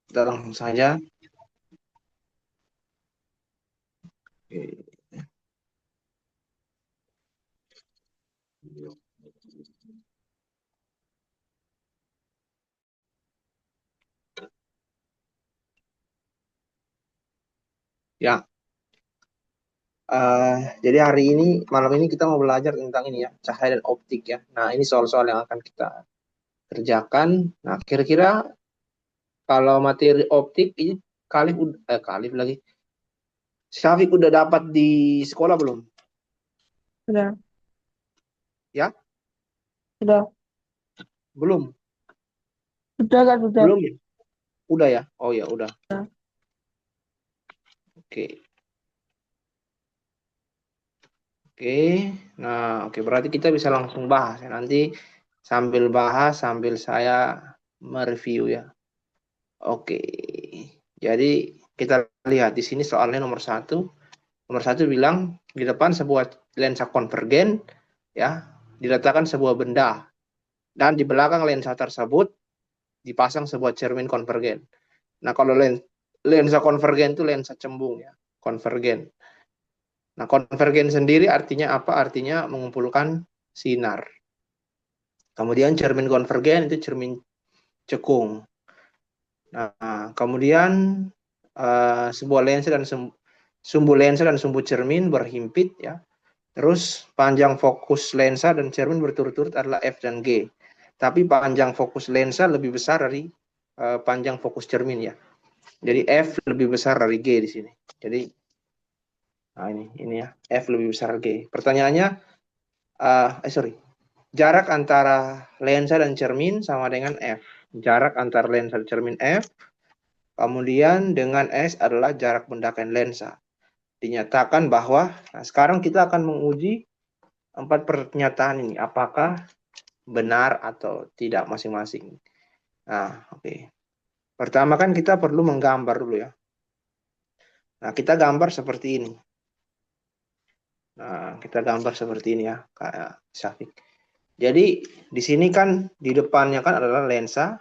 Kita langsung saja. Oke. Ya, jadi hari ini, malam ini kita mau belajar tentang ini ya, cahaya dan optik ya. Nah, ini soal-soal yang akan kita kerjakan. Nah, kira-kira kalau materi optik ini Kalif lagi. Syafiq udah dapat di sekolah belum? Sudah, Ya, sudah, belum. sudah kan, sudah. Belum ya? Udah ya? Oh ya, udah. Sudah. Oke. Oke. Nah, oke, berarti kita bisa langsung bahas ya. Nanti sambil bahas sambil saya mereview ya. Oke. Jadi kita lihat di sini soalnya nomor satu. Nomor satu bilang di depan sebuah lensa konvergen ya diletakkan sebuah benda dan di belakang lensa tersebut dipasang sebuah cermin konvergen. Nah, kalau lensa konvergen itu lensa cembung ya, konvergen. Nah, konvergen sendiri artinya apa? Artinya mengumpulkan sinar. Kemudian cermin konvergen itu cermin cekung. Nah, kemudian sebuah lensa dan sumbu lensa dan sumbu cermin berhimpit ya. Terus panjang fokus lensa dan cermin berturut-turut adalah F dan G. Tapi panjang fokus lensa lebih besar dari panjang fokus cermin ya. Jadi F lebih besar dari G di sini. Jadi nah ini ya, F lebih besar G. Pertanyaannya sorry. Jarak antara lensa dan cermin sama dengan F. Jarak antara lensa dan cermin F. Kemudian dengan S adalah jarak benda-benda lensa. Dinyatakan bahwa nah sekarang kita akan menguji empat pernyataan ini. Apakah benar atau tidak masing-masing. Nah, oke. Pertama kan kita perlu menggambar dulu ya. Nah, kita gambar seperti ini. Nah, kita gambar seperti ini ya, Kak Syafiq. Jadi, di sini kan di depannya kan adalah lensa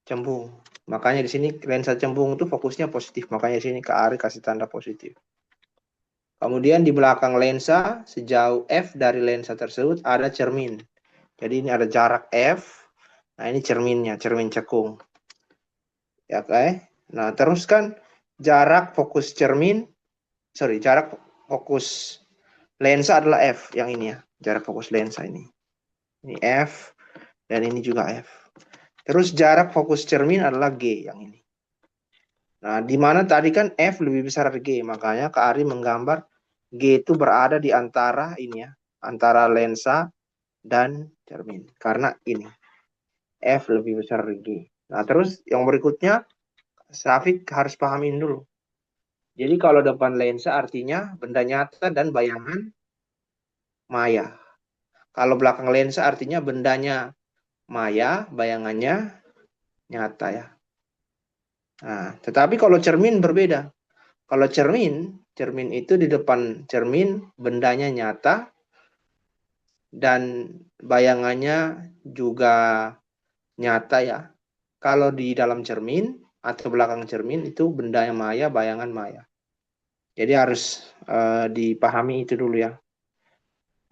cembung. Makanya di sini lensa cembung itu fokusnya positif. Makanya di sini Kak Ari kasih tanda positif. Kemudian di belakang lensa sejauh F dari lensa tersebut ada cermin. Jadi ini ada jarak F. Nah, ini cerminnya, cermin cekung. Ya, Kak. Nah, terus kan jarak fokus lensa adalah F yang ini ya. Jarak fokus lensa ini. Ini F dan ini juga F. Terus jarak fokus cermin adalah G yang ini. Nah, di mana tadi kan F lebih besar dari G, makanya Kak Ari menggambar G itu berada di antara ini ya, antara lensa dan cermin. Karena ini F lebih besar dari G. Nah, terus yang berikutnya Syafiq harus pahamin dulu. Jadi kalau depan lensa artinya benda nyata dan bayangan maya. Kalau belakang lensa artinya bendanya maya, bayangannya nyata ya. Nah, tetapi kalau cermin berbeda. Kalau cermin itu di depan cermin bendanya nyata dan bayangannya juga nyata ya. Kalau di dalam cermin atau belakang cermin itu bendanya maya, bayangan maya. Jadi harus dipahami itu dulu ya.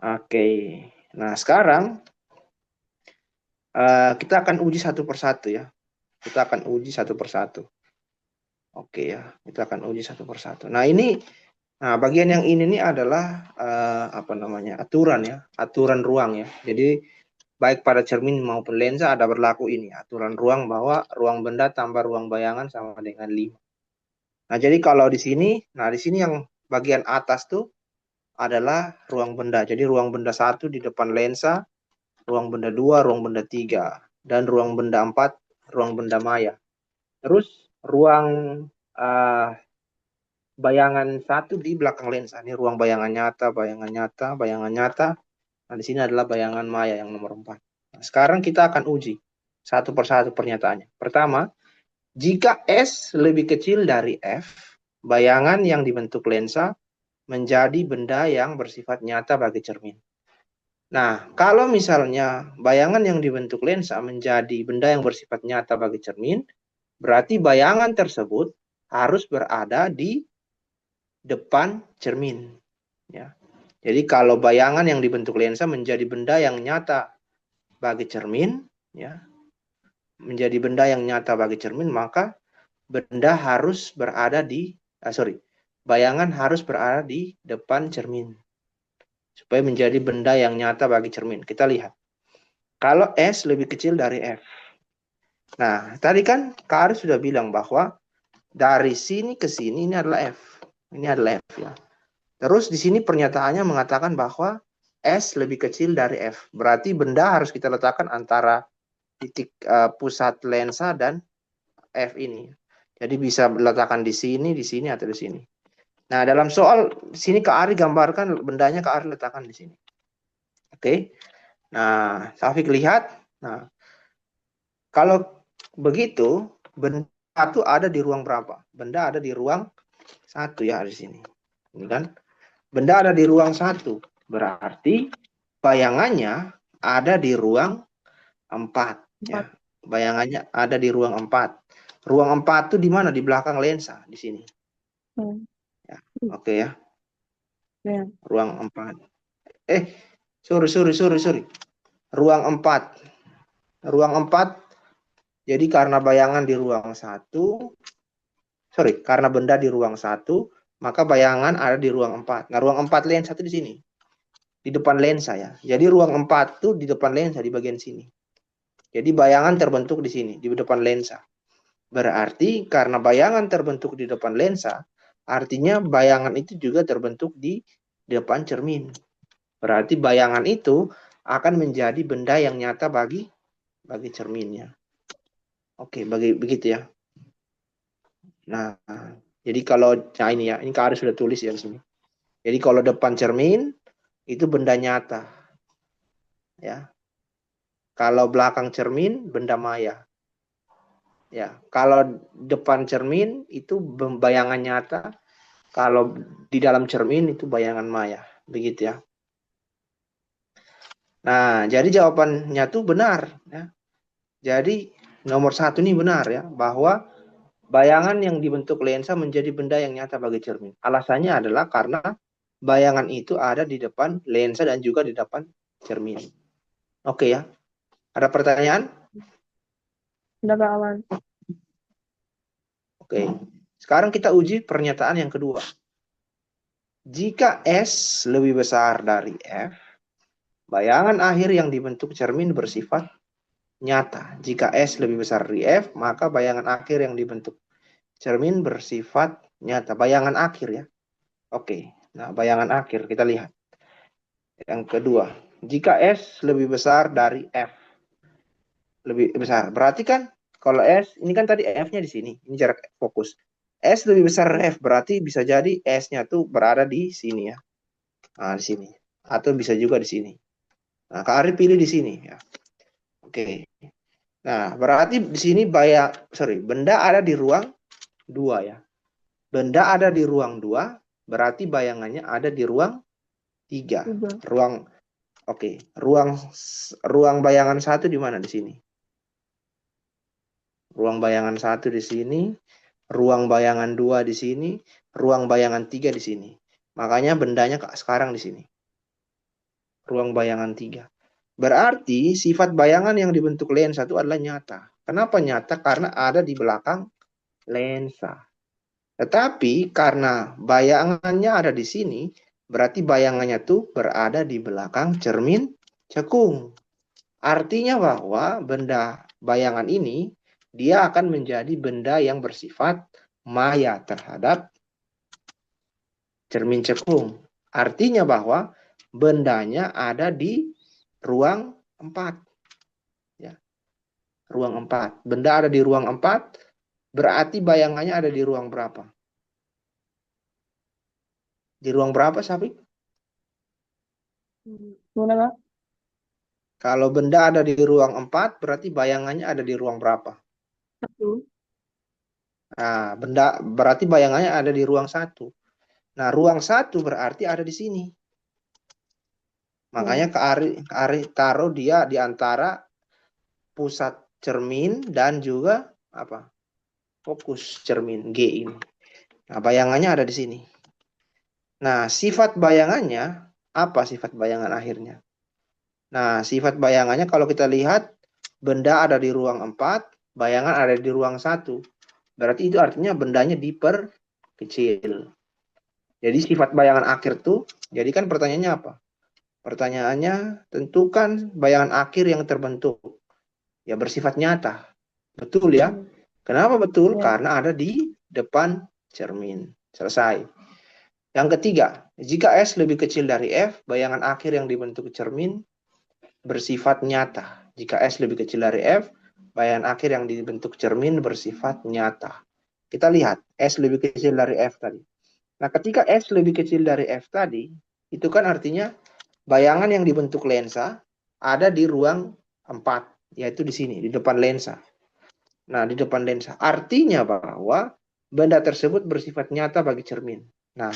Oke. Nah, sekarang kita akan uji satu persatu ya. Kita akan uji satu persatu. Oke ya, kita akan uji satu persatu. Nah ini, nah bagian yang ini nih adalah apa namanya aturan ya, aturan ruang ya. Jadi baik pada cermin maupun lensa ada berlaku ini aturan ruang bahwa ruang benda tambah ruang bayangan sama dengan 5. Nah jadi kalau di sini, nah di sini yang bagian atas tuh adalah ruang benda. Jadi ruang benda satu di depan lensa, ruang benda 2, ruang benda 3, dan ruang benda 4, ruang benda maya. Terus ruang uh, bayangan satu di belakang lensa. Ini ruang bayangan nyata, bayangan nyata, bayangan nyata. Nah, di sini adalah bayangan maya yang nomor 4. Nah, sekarang kita akan uji satu persatu pernyataannya. Pertama, jika S lebih kecil dari F, bayangan yang dibentuk lensa menjadi benda yang bersifat nyata bagi cermin. Nah, kalau misalnya bayangan yang dibentuk lensa menjadi benda yang bersifat nyata bagi cermin, Berarti bayangan tersebut harus berada di depan cermin. Ya. Jadi kalau bayangan yang dibentuk lensa menjadi benda yang nyata bagi cermin, ya, menjadi benda yang nyata bagi cermin, maka benda harus berada di, bayangan harus berada di depan cermin supaya menjadi benda yang nyata bagi cermin. Kita lihat. Kalau S lebih kecil dari F. Nah, tadi kan Kak Aris sudah bilang bahwa dari sini ke sini ini adalah F. Ini adalah F ya. Terus di sini pernyataannya mengatakan bahwa S lebih kecil dari F. Berarti benda harus kita letakkan antara titik pusat lensa dan F ini. Jadi bisa letakkan di sini atau di sini. Nah, dalam soal sini Kak Ari gambarkan bendanya Kak Ari letakkan di sini. Oke. Nah, Safik lihat. Nah, kalau begitu, benda itu ada di ruang berapa? Benda ada di ruang 1 ya di sini. Ini kan? Benda ada di ruang 1. Berarti bayangannya ada di ruang 4 ya. Bayangannya ada di ruang 4. Ruang 4 itu di mana? Di belakang lensa di sini. Ya. Oke ya. Ruang 4. Sorry. Ruang 4. Ruang 4. Jadi karena bayangan di ruang 1, karena benda di ruang 1, maka bayangan ada di ruang 4. Nah, ruang 4 lensa itu di sini. Di depan lensa ya. Jadi ruang 4 itu di depan lensa di bagian sini. Jadi bayangan terbentuk di sini, di depan lensa. Berarti karena bayangan terbentuk di depan lensa, artinya bayangan itu juga terbentuk di depan cermin. Berarti bayangan itu akan menjadi benda yang nyata bagi cerminnya. Oke, begitu ya. Nah, jadi kalau ini ya, ini Kak Aris sudah tulis ya di sini. Jadi kalau depan cermin itu benda nyata. Ya. Kalau belakang cermin benda maya. Ya, kalau depan cermin itu bayangan nyata, kalau di dalam cermin itu bayangan maya. Begitu ya. Nah, jadi jawabannya tuh benar ya. Jadi nomor 1 ini benar ya, bahwa bayangan yang dibentuk lensa menjadi benda yang nyata bagi cermin. Alasannya adalah karena bayangan itu ada di depan lensa dan juga di depan cermin. Oke ya. Ada pertanyaan? Udah Kak Awan. Oke. Sekarang kita uji pernyataan yang kedua. Jika S lebih besar dari F, bayangan akhir yang dibentuk cermin bersifat nyata. Jika S lebih besar dari F, maka bayangan akhir yang dibentuk cermin bersifat nyata. Bayangan akhir ya. Oke. Nah, bayangan akhir kita lihat. Yang kedua, jika S lebih besar dari F. Lebih besar. Berarti kan kalau S, ini kan tadi F-nya di sini. Ini jarak fokus. S lebih besar dari F, berarti bisa jadi S-nya tuh berada di sini ya. Nah, di sini. Atau bisa juga di sini. Nah, Kak Ari pilih di sini ya. Oke. Nah, berarti di sini benda ada di ruang 2 ya. Benda ada di ruang 2, berarti bayangannya ada di ruang 3. Ruang ruang bayangan 1 di mana di sini? Ruang bayangan 1 di sini, ruang bayangan 2 di sini, ruang bayangan 3 di sini. Makanya bendanya sekarang di sini. Ruang bayangan 3. Berarti sifat bayangan yang dibentuk lensa itu adalah nyata. Kenapa nyata? Karena ada di belakang lensa. Tetapi karena bayangannya ada di sini, berarti bayangannya tuh berada di belakang cermin cekung. Artinya bahwa benda bayangan ini dia akan menjadi benda yang bersifat maya terhadap cermin cekung. Artinya bahwa bendanya ada di ruang 4. Ya. Ruang 4. Benda ada di ruang 4, berarti bayangannya ada di ruang berapa? Di ruang berapa, Syafiq? Gimana Kak? Kalau benda ada di ruang 4, berarti bayangannya ada di ruang berapa? 1. Nah, benda berarti bayangannya ada di ruang 1. Nah, ruang 1 berarti ada di sini. Makanya Kak Ari taruh dia di antara pusat cermin dan juga apa? fokus cermin G ini. Nah, bayangannya ada di sini. Nah, sifat bayangannya, apa sifat bayangan akhirnya? Nah, sifat bayangannya kalau kita lihat, benda ada di ruang 4, bayangan ada di ruang 1. Berarti itu artinya bendanya diperkecil. Jadi sifat bayangan akhir tuh, jadi kan pertanyaannya apa? Pertanyaannya, tentukan bayangan akhir yang terbentuk. Ya bersifat nyata. Betul ya? Hmm. Kenapa betul? Ya. Karena ada di depan cermin. Selesai. Yang ketiga, jika S lebih kecil dari F, bayangan akhir yang dibentuk cermin bersifat nyata. Jika S lebih kecil dari F, bayangan akhir yang dibentuk cermin bersifat nyata. Kita lihat, S lebih kecil dari F tadi. Nah, ketika S lebih kecil dari F tadi, itu kan artinya bayangan yang dibentuk lensa ada di ruang 4, yaitu di sini, di depan lensa. Nah, di depan lensa. Artinya bahwa benda tersebut bersifat nyata bagi cermin. Nah,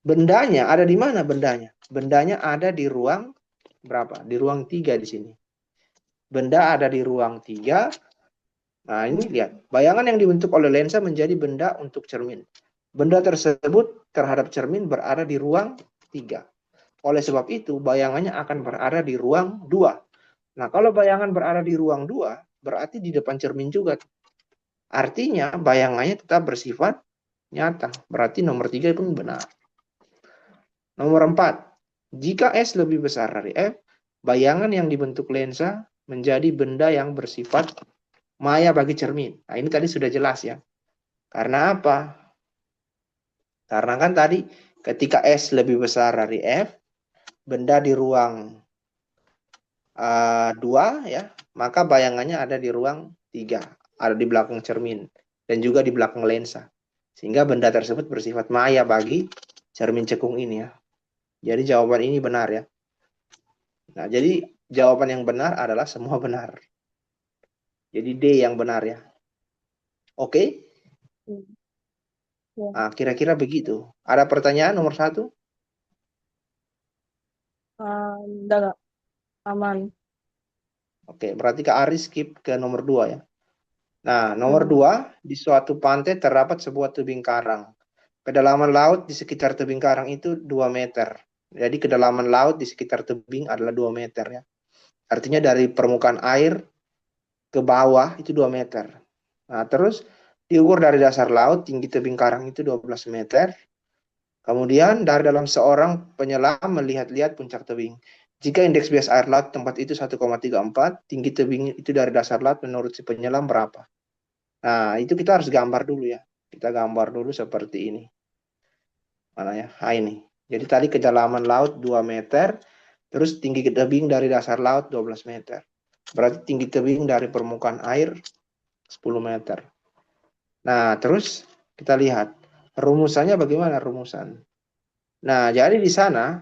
bendanya ada di mana bendanya? Bendanya ada di ruang berapa? Di ruang 3 di sini. Benda ada di ruang 3. Nah, ini Hmm. lihat. Bayangan yang dibentuk oleh lensa menjadi benda untuk cermin. Benda tersebut terhadap cermin berada di ruang 3. Oleh sebab itu, bayangannya akan berada di ruang 2. Nah, kalau bayangan berada di ruang 2, berarti di depan cermin juga. Artinya, bayangannya tetap bersifat nyata. Berarti nomor 3 pun benar. Nomor 4. Jika S lebih besar dari F, bayangan yang dibentuk lensa menjadi benda yang bersifat maya bagi cermin. Nah, ini tadi sudah jelas ya. Karena apa? Karena kan tadi ketika S lebih besar dari F, benda di ruang 2 ya, maka bayangannya ada di ruang 3, ada di belakang cermin dan juga di belakang lensa. Sehingga benda tersebut bersifat maya bagi cermin cekung ini ya. Jadi jawaban ini benar ya. Nah, jadi jawaban yang benar adalah semua benar. Jadi D yang benar ya. Oke? Hmm. Ya. Nah, kira-kira begitu. Ada pertanyaan nomor 1? Udah nggak aman. Oke, berarti Kak Aris skip ke nomor 2 ya. Nah, nomor Hmm. 2, di suatu pantai terdapat sebuah tebing karang. Kedalaman laut di sekitar tebing karang itu 2 meter. Jadi kedalaman laut di sekitar tebing adalah 2 meter ya. Artinya dari permukaan air ke bawah itu 2 meter. Nah, terus diukur dari dasar laut, tinggi tebing karang itu 12 meter. Kemudian dari dalam seorang penyelam melihat-lihat puncak tebing. Jika indeks bias air laut tempat itu 1,34, tinggi tebing itu dari dasar laut menurut si penyelam berapa? Nah, itu kita harus gambar dulu ya. Kita gambar dulu seperti ini. Mana ya? Ah, ini. Jadi tadi kedalaman laut 2 meter, terus tinggi tebing dari dasar laut 12 meter. Berarti tinggi tebing dari permukaan air 10 meter. Nah, terus kita lihat rumusannya bagaimana rumusan. Nah, jadi di sana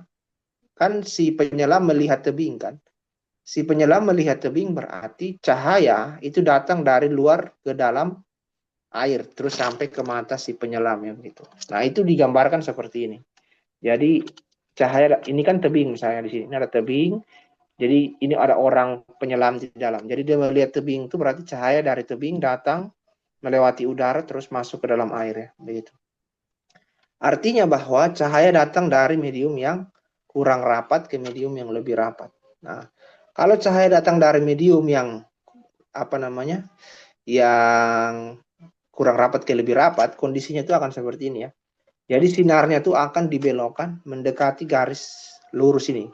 kan si penyelam melihat tebing kan. Si penyelam melihat tebing berarti cahaya itu datang dari luar ke dalam air terus sampai ke mata si penyelam ya begitu. Nah, itu digambarkan seperti ini. Jadi cahaya ini kan tebing misalnya di sini. Ini ada tebing. Jadi ini ada orang penyelam di dalam. Jadi dia melihat tebing itu berarti cahaya dari tebing datang melewati udara terus masuk ke dalam air ya, begitu. Artinya bahwa cahaya datang dari medium yang kurang rapat ke medium yang lebih rapat. Nah, kalau cahaya datang dari medium yang apa namanya? Yang kurang rapat ke lebih rapat, kondisinya itu akan seperti ini ya. Jadi sinarnya itu akan dibelokkan mendekati garis lurus ini.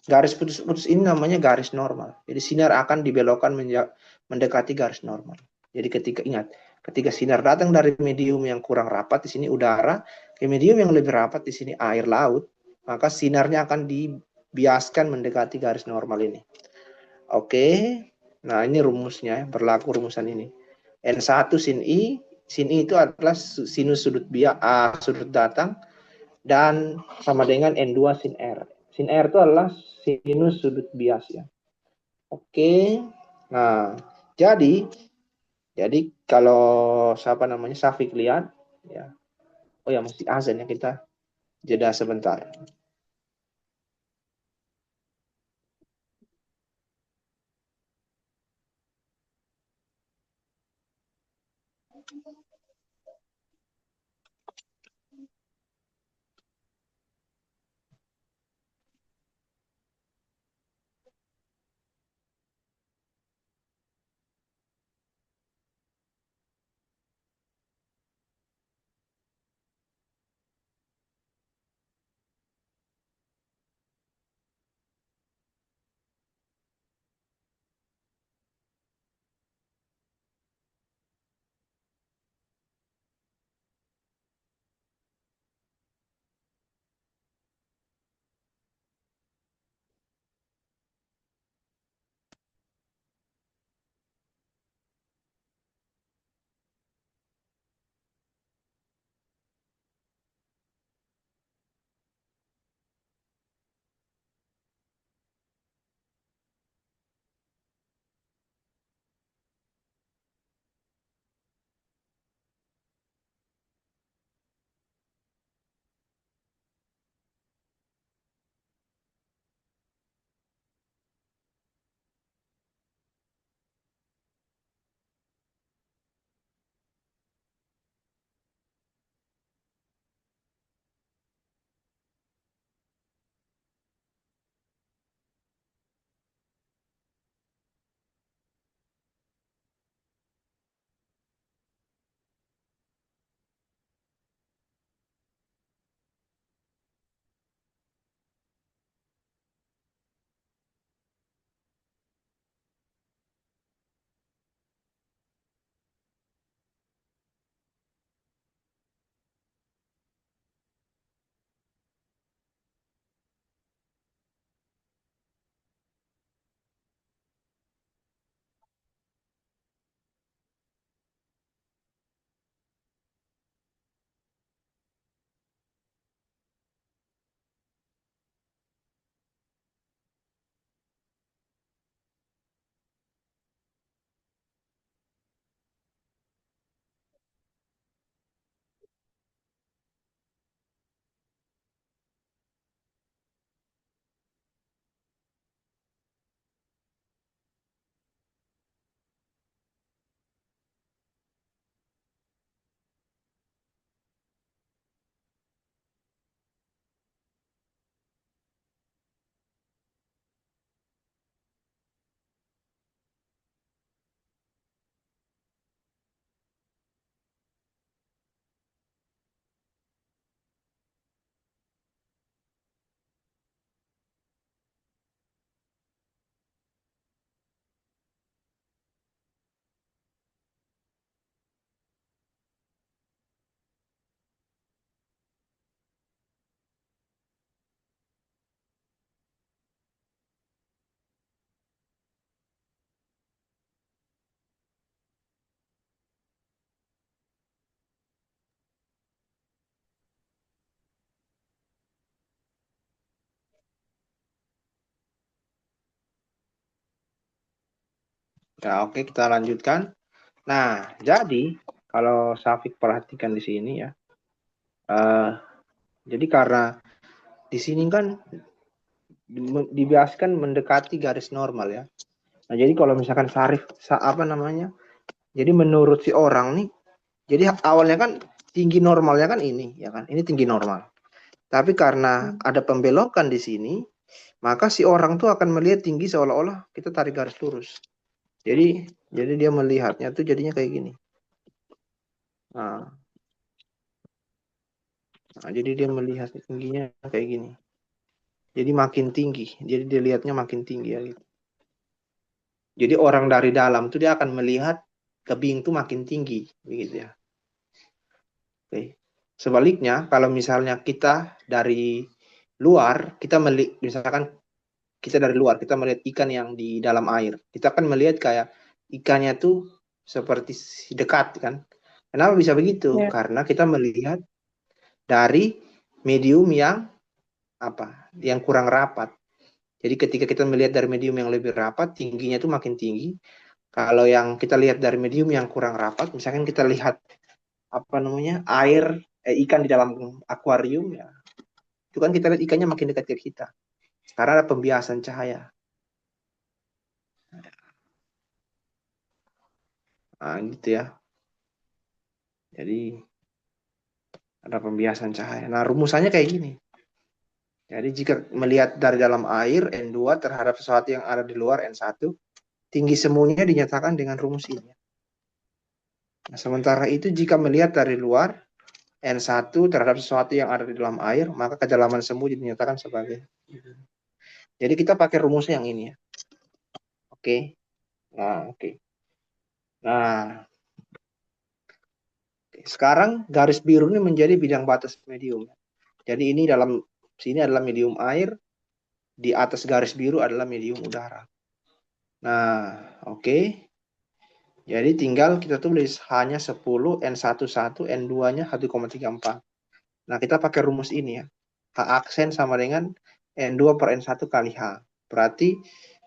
Garis putus-putus ini namanya garis normal. Jadi sinar akan dibelokkan mendekati garis normal. Jadi ketika sinar datang dari medium yang kurang rapat di sini udara, ke medium yang lebih rapat di sini air laut, maka sinarnya akan dibiaskan mendekati garis normal ini. Oke. Nah, ini rumusnya, berlaku rumusan ini. N1 sin I, sin I itu adalah sinus sudut datang dan sama dengan N2 sin R. Sin R itu adalah sinus sudut bias ya. Oke. Nah, jadi kalau siapa namanya Safik lihat ya. Oh ya mesti azan ya kita jeda sebentar. Ya, oke, kita lanjutkan. Nah, jadi kalau Safik perhatikan di sini ya, eh, jadi karena di sini kan dibiasakan mendekati garis normal ya. Nah, jadi kalau misalkan apa namanya? Jadi menurut si orang nih, jadi awalnya kan tinggi normalnya kan ini, ya kan? Ini tinggi normal. Tapi karena Hmm. ada pembelokan di sini, maka si orang tuh akan melihat tinggi seolah-olah kita tarik garis lurus. Jadi dia melihatnya tuh jadinya kayak gini. Nah, jadi dia melihat tingginya kayak gini. Jadi makin tinggi. Jadi dia lihatnya makin tinggi ya gitu. Jadi orang dari dalam tuh dia akan melihat tebing tuh makin tinggi, begitu ya. Oke. Sebaliknya, kalau misalnya kita dari luar, misalkan kita dari luar, kita melihat ikan yang di dalam air. Kita akan melihat kayak ikannya tuh seperti dekat kan. Kenapa bisa begitu? Ya. Karena kita melihat dari medium yang apa? Yang kurang rapat. Jadi ketika kita melihat dari medium yang lebih rapat, tingginya tuh makin tinggi. Kalau yang kita lihat dari medium yang kurang rapat, misalkan kita lihat apa namanya ikan di dalam akuarium ya, itu kan kita lihat ikannya makin dekat ke kita karena ada pembiasan cahaya. Nah, gitu ya. Jadi ada pembiasan cahaya. Nah, rumusannya kayak gini. Jadi jika melihat dari dalam air N2 terhadap sesuatu yang ada di luar N1, tinggi semuanya dinyatakan dengan rumus ini. Nah, sementara itu jika melihat dari luar N1 terhadap sesuatu yang ada di dalam air, maka kedalaman semu dinyatakan sebagai. Jadi kita pakai rumus yang ini ya. Oke. Nah, oke. Nah, sekarang garis biru ini menjadi bidang batas medium. Jadi ini dalam sini adalah medium air, di atas garis biru adalah medium udara. Nah, oke. Jadi tinggal kita tulis hanya 10 N11, N2-nya 1,34. Nah, kita pakai rumus ini ya. H aksen sama dengan N2 per N1 kali H. Berarti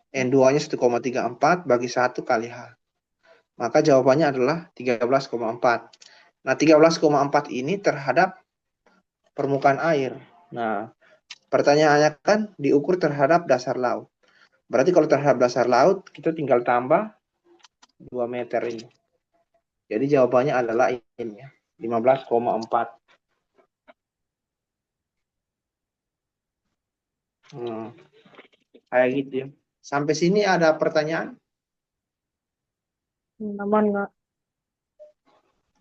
N2-nya 1,34 bagi 1 kali H. Maka jawabannya adalah 13,4. Nah, 13,4 ini terhadap permukaan air. Nah, pertanyaannya kan diukur terhadap dasar laut. Berarti kalau terhadap dasar laut, kita tinggal tambah 2 meter ini. Jadi jawabannya adalah ini ya, 15,4. Kayak gitu ya. Sampai sini ada pertanyaan? Aman nggak?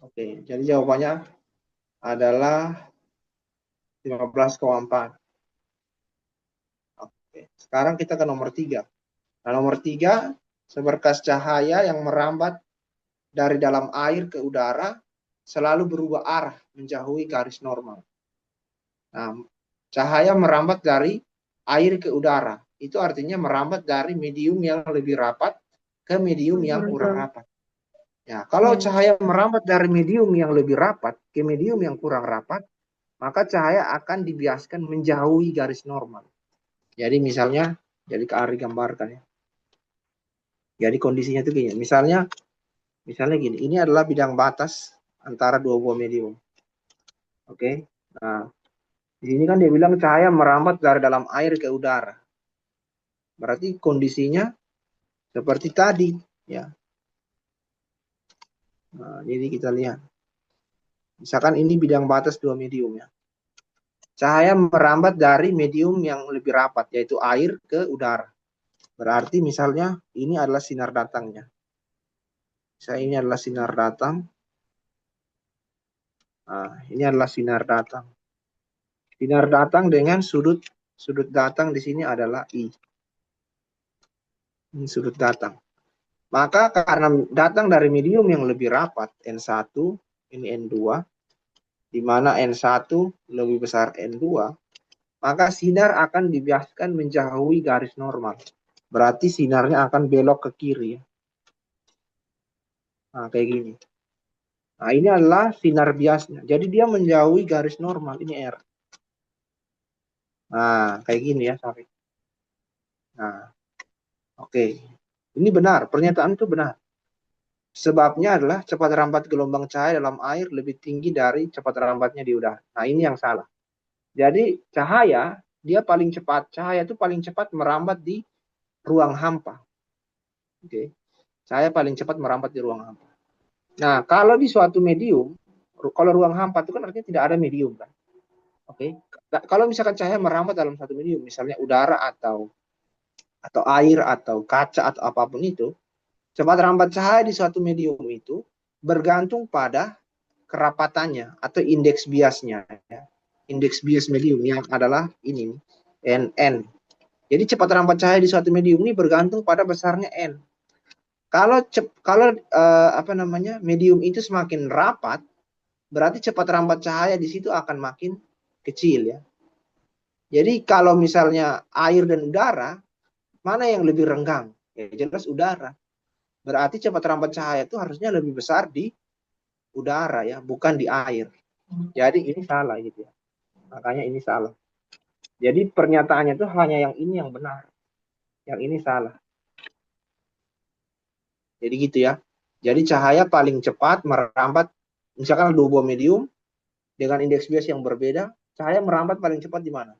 Oke, jadi jawabannya adalah 15,4. Oke, sekarang kita ke nomor 3. Nah, nomor 3, seberkas cahaya yang merambat dari dalam air ke udara selalu berubah arah menjauhi garis normal. Nah, cahaya merambat dari air ke udara. Itu artinya merambat dari medium yang lebih rapat ke medium yang kurang rapat. Ya, kalau cahaya merambat dari medium yang lebih rapat ke medium yang kurang rapat, maka cahaya akan dibiaskan menjauhi garis normal. Jadi misalnya, jadi ke Ari gambarkan ya. Jadi kondisinya itu gini. Misalnya gini, ini adalah bidang batas antara dua buah medium. Oke. Nah, di sini kan dia bilang cahaya merambat dari dalam air ke udara. Berarti kondisinya seperti tadi, ya. Nah, jadi kita lihat. Misalkan ini bidang batas dua medium ya. Cahaya merambat dari medium yang lebih rapat, yaitu air ke udara. Berarti misalnya ini adalah sinar datangnya. Misalnya ini adalah sinar datang. Nah, ini adalah sinar datang. Sinar datang dengan sudut datang di sini adalah I. Ini sudut datang. Maka karena datang dari medium yang lebih rapat, N1, ini N2, di mana N1 lebih besar N2, maka sinar akan dibiaskan menjauhi garis normal. Berarti sinarnya akan belok ke kiri. Nah, kayak gini. Nah, ini adalah sinar biasnya. Jadi dia menjauhi garis normal. Ini R. Nah, kayak gini ya, sorry. Nah, oke. Ini benar. Pernyataan itu benar. Sebabnya adalah cepat rambat gelombang cahaya dalam air lebih tinggi dari cepat rambatnya di udara. Nah, ini yang salah. Jadi, cahaya, dia paling cepat. Cahaya itu paling cepat merambat di ruang hampa. Oke. Cahaya paling cepat merambat di ruang hampa. Nah, kalau di suatu medium, kalau ruang hampa itu kan artinya tidak ada medium kan. Oke. Kalau misalkan cahaya merambat dalam satu medium, misalnya udara atau air atau kaca atau apapun itu, cepat rambat cahaya di suatu medium itu bergantung pada kerapatannya atau indeks biasnya. Ya. Indeks bias medium yang adalah ini N. Jadi cepat rambat cahaya di suatu medium ini bergantung pada besarnya N. Kalau medium itu semakin rapat, berarti cepat rambat cahaya di situ akan makin kecil ya. Jadi kalau misalnya air dan udara, mana yang lebih renggang? Ya jelas udara. Berarti cepat rambat cahaya itu harusnya lebih besar di udara ya, bukan di air. Jadi ini salah gitu ya. Makanya ini salah. Jadi pernyataannya itu hanya yang ini yang benar. Yang ini salah. Jadi gitu ya. Jadi cahaya paling cepat merambat, misalkan dua buah medium dengan indeks bias yang berbeda, cahaya merambat paling cepat di mana?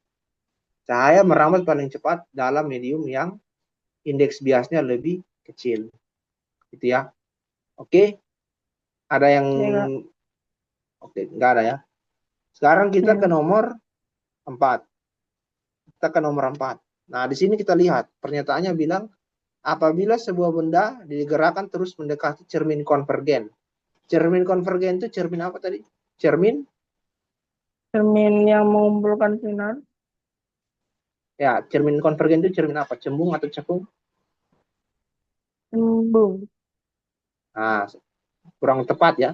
Cahaya merambat paling cepat dalam medium yang indeks biasnya lebih kecil. Gitu ya. Oke? Ada yang Ya, Oke, nggak ada ya. Sekarang kita ke Ya. nomor 4. Kita ke nomor 4. Nah, di sini kita lihat pernyataannya bilang apabila sebuah benda digerakkan terus mendekati cermin konvergen. Cermin konvergen itu cermin apa tadi? Cermin. Cermin yang mengumpulkan sinar. Ya, cermin konvergen itu cermin apa? Cembung atau cekung? Embung. Nah, kurang tepat ya.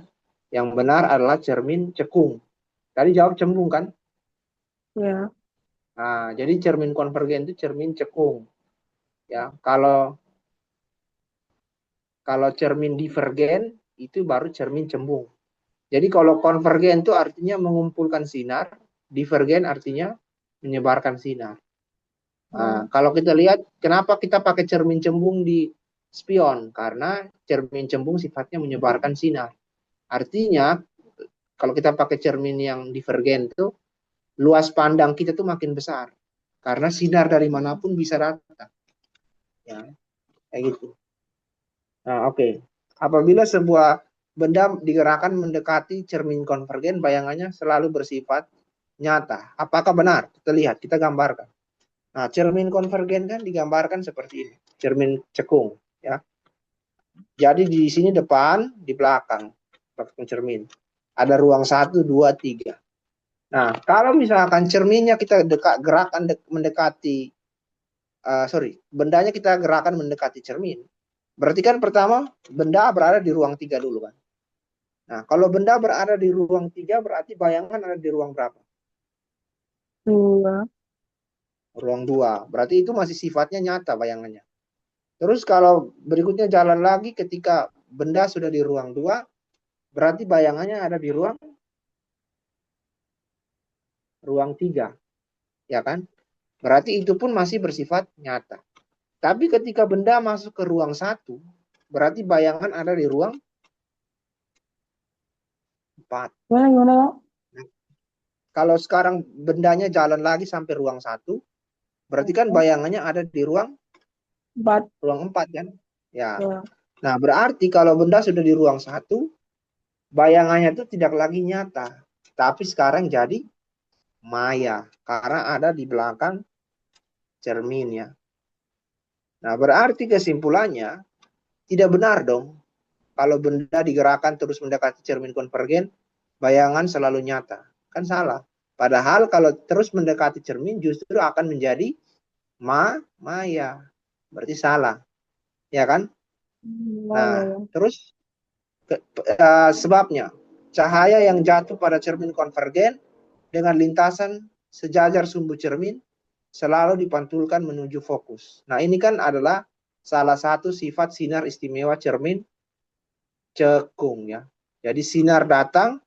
Yang benar adalah cermin cekung. Tadi jawab cembung kan? Ya. Nah, jadi cermin konvergen itu cermin cekung. Ya, kalau cermin divergen itu baru cermin cembung. Jadi kalau konvergen itu artinya mengumpulkan sinar, divergen artinya menyebarkan sinar. Nah, Ya. kalau kita lihat kenapa kita pakai cermin cembung di spion? Karena cermin cembung sifatnya menyebarkan sinar. Artinya kalau kita pakai cermin yang divergen itu luas pandang kita tuh makin besar karena sinar dari manapun bisa datang. Ya, kayak gitu. Nah, oke. Apabila sebuah benda digerakkan mendekati cermin konvergen, bayangannya selalu bersifat nyata. Apakah benar? Kita lihat, kita gambarkan. Nah, cermin konvergen kan digambarkan seperti ini. Cermin cekung, ya. Jadi di sini depan, di belakang cermin. Ada ruang 1, 2, 3. Nah, kalau misalkan cerminnya kita gerakan mendekati, bendanya kita gerakan mendekati cermin. Berarti kan pertama, benda berada di ruang 3 dulu kan. Nah, kalau benda berada di ruang 3 berarti bayangan ada di ruang berapa? Dua. Ruang 2. Berarti itu masih sifatnya nyata bayangannya. Terus kalau berikutnya jalan lagi ketika benda sudah di ruang 2, berarti bayangannya ada di ruang 3, ya kan? Berarti itu pun masih bersifat nyata. Tapi ketika benda masuk ke ruang 1, berarti bayangan ada di ruang 4. Gimana, gimana, Kak? Nah, kalau sekarang bendanya jalan lagi sampai ruang 1, berarti kan Oke. bayangannya ada di Empat. ruang 4 kan? Ya. Ya. Nah, berarti kalau benda sudah di ruang 1, bayangannya itu tidak lagi nyata. Tapi sekarang jadi maya. Karena ada di belakang cermin ya. Nah, berarti kesimpulannya tidak benar dong. Kalau benda digerakkan terus mendekati cermin konvergen, bayangan selalu nyata. Kan salah. Padahal kalau terus mendekati cermin justru akan menjadi maya. Berarti salah. Ya kan? Oh, ya, Nah, ya. terus sebabnya cahaya yang jatuh pada cermin konvergen dengan lintasan sejajar sumbu cermin selalu dipantulkan menuju fokus. Nah, ini kan adalah salah satu sifat sinar istimewa cermin cekung ya. Jadi sinar datang,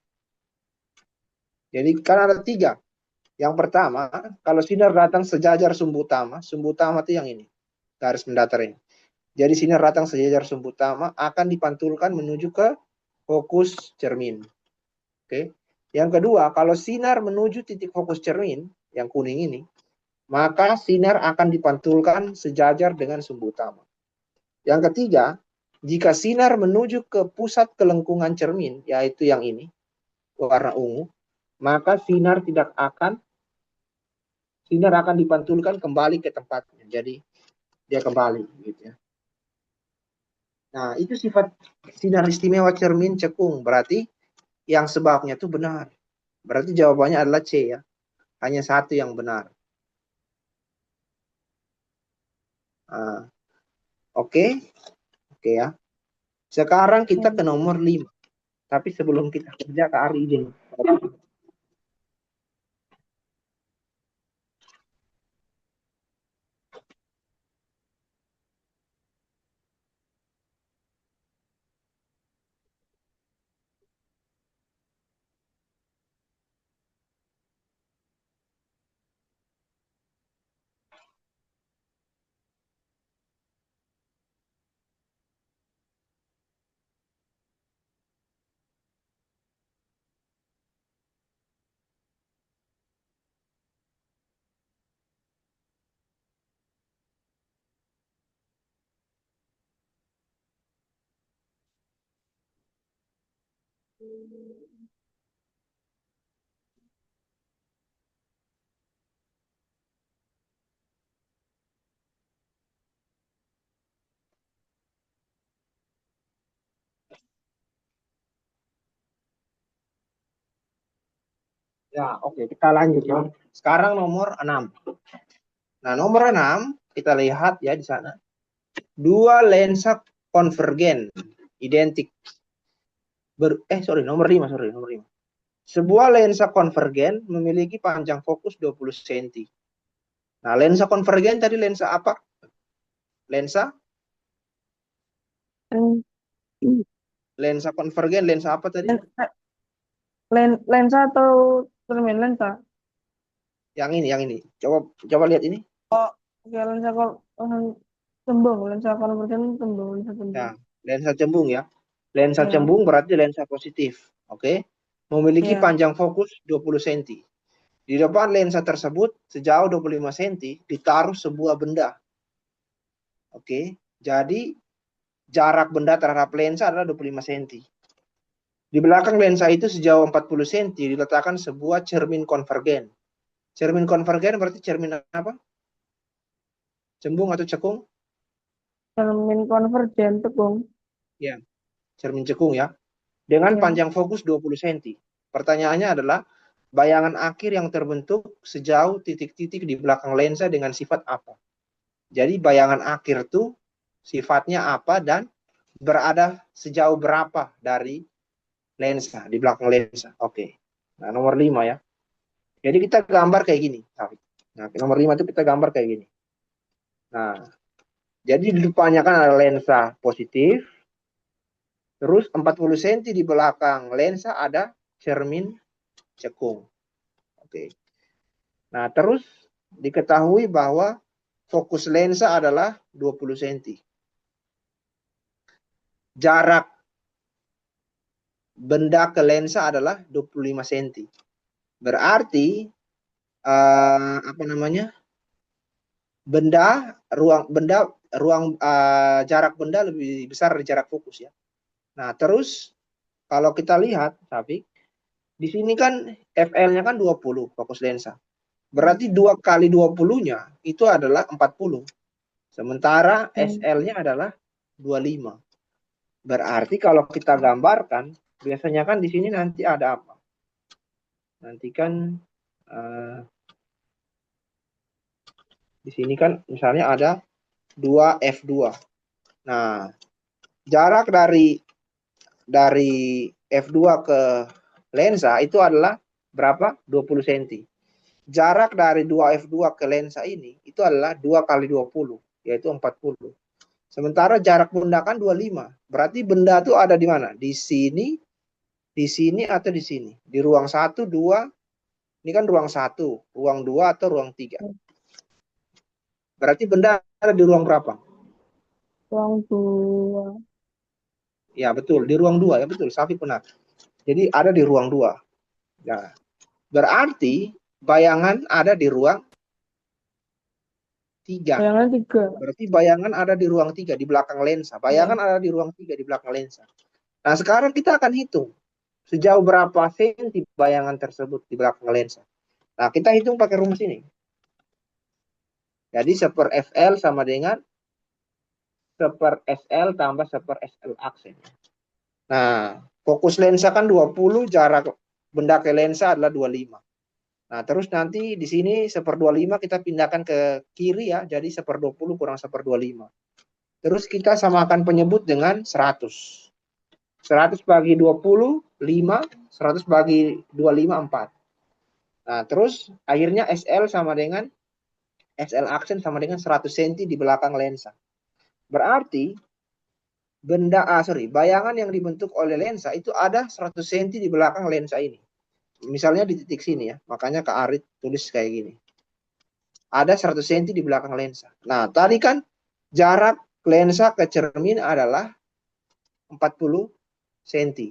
jadi kan ada 3. Yang pertama, kalau sinar datang sejajar sumbu utama itu yang ini, garis mendatar ini. Jadi sinar datang sejajar sumbu utama akan dipantulkan menuju ke fokus cermin. Oke. Yang kedua, kalau sinar menuju titik fokus cermin, yang kuning ini, maka sinar akan dipantulkan sejajar dengan sumbu utama. Yang ketiga, jika sinar menuju ke pusat kelengkungan cermin, yaitu yang ini, warna ungu, maka sinar akan dipantulkan kembali ke tempatnya. Jadi dia kembali gitu ya. Nah, itu sifat sinar istimewa cermin cekung. Berarti yang sebabnya itu benar. Berarti jawabannya adalah C ya. Hanya satu yang benar. Nah, oke, oke ya. Sekarang kita ke nomor 5. Tapi sebelum kita kerja ke Ari izin. Ya, oke, kita lanjut ya. Sekarang nomor 6. Nah, nomor 6 kita lihat ya di sana. Dua lensa konvergen identik. Nomor 5, nomor 5. Sebuah lensa konvergen memiliki panjang fokus 20 cm. Nah, lensa konvergen tadi lensa apa? Lensa Hmm, lensa konvergen lensa apa tadi? Lensa atau cermin lensa? Yang ini. Coba coba lihat ini. Oke, cembung, lensa konvergen cembung, lensa Ya, cembung. lensa cembung ya. Lensa Ya, cembung berarti lensa positif. Oke. Memiliki ya. panjang fokus 20 cm. Di depan lensa tersebut sejauh 25 cm ditaruh sebuah benda. Oke. Jadi jarak benda terhadap lensa adalah 25 cm. Di belakang lensa itu sejauh 40 cm diletakkan sebuah cermin konvergen. Cermin konvergen berarti cermin apa? Cembung atau cekung? Cermin konvergen cembung. Ya, cermin cekung ya. Dengan Ya. panjang fokus 20 cm. Pertanyaannya adalah bayangan akhir yang terbentuk sejauh titik-titik di belakang lensa dengan sifat apa? Jadi bayangan akhir tuh sifatnya apa dan berada sejauh berapa dari lensa, di belakang lensa. Oke. Nah, nomor 5 ya. Jadi kita gambar kayak gini. Nah, nomor 5 itu kita gambar kayak gini. Nah, jadi di depannya kan ada lensa positif, terus 40 cm di belakang lensa ada cermin cekung. Oke. Nah, terus diketahui bahwa fokus lensa adalah 20 cm. Jarak benda ke lensa adalah 25 cm. Berarti apa namanya? Jarak benda lebih besar dari jarak fokus ya. Nah, terus kalau kita lihat, tapi di sini kan FL-nya kan 20 fokus lensa. Berarti 2 kali 20-nya itu adalah 40. Sementara Hmm. SL-nya adalah 25. Berarti kalau kita gambarkan, biasanya kan di sini nanti ada apa? Nanti kan uh, di sini kan misalnya ada 2F2. Nah, jarak dari F2 ke lensa itu adalah berapa? 20 cm. Jarak dari 2F2 ke lensa ini itu adalah 2 kali 20, yaitu 40. Sementara jarak benda kan 25. Berarti benda itu ada di mana? Di sini atau di sini? Di ruang 1, 2. Ini kan ruang 1, ruang 2 atau ruang 3. Berarti benda ada di ruang berapa? Ruang dua. Ya, betul. Di ruang 2. Ya, betul. Safi benar. Jadi ada di ruang 2. Nah, berarti bayangan ada di ruang 3. Bayangan tiga. Berarti bayangan ada di ruang 3 di belakang lensa. Ya. Bayangan ada di ruang 3 di belakang lensa. Nah, sekarang kita akan hitung sejauh berapa senti bayangan tersebut di belakang lensa. Nah, kita hitung pakai rumus ini. Jadi 1/FL sama dengan 1/SL tambah 1/SL aksen. Nah, fokus lensa kan 20, jarak benda ke lensa adalah 25. Nah, terus nanti di sini 1/25 kita pindahkan ke kiri ya, jadi 1/20 kurang 1/25. Terus kita samakan penyebut dengan 100. 100 bagi 20, 5. 100 bagi 25, 4. Nah, terus akhirnya SL sama dengan SL aksen sama dengan 100 cm di belakang lensa. Berarti bayangan yang dibentuk oleh lensa itu ada 100 cm di belakang lensa ini. Misalnya di titik sini ya, makanya Kak Arit tulis kayak gini. Ada 100 cm di belakang lensa. Nah, tadi kan jarak lensa ke cermin adalah 40 cm.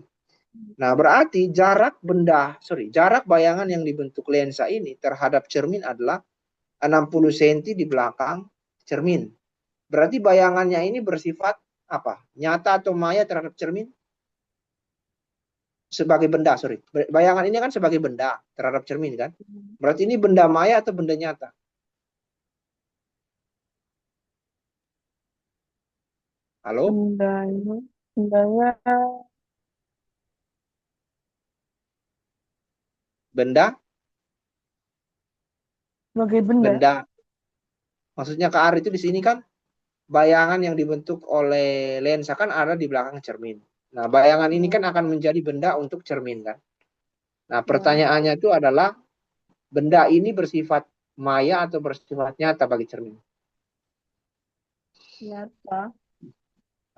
Nah, berarti jarak bayangan yang dibentuk lensa ini terhadap cermin adalah 60 cm di belakang cermin. Berarti bayangannya ini bersifat apa? Nyata atau maya terhadap cermin? Sebagai benda, Bayangan ini kan sebagai benda terhadap cermin kan? Berarti ini benda maya atau benda nyata? Halo? Bendanya, bendanya Benda? Sebagai benda. Benda. Maksudnya Kak Ari itu di sini kan bayangan yang dibentuk oleh lensa kan ada di belakang cermin. Nah, bayangan ini kan akan menjadi benda untuk cermin kan. Nah, Ya, pertanyaannya itu adalah benda ini bersifat maya atau bersifat nyata bagi cermin. nyata.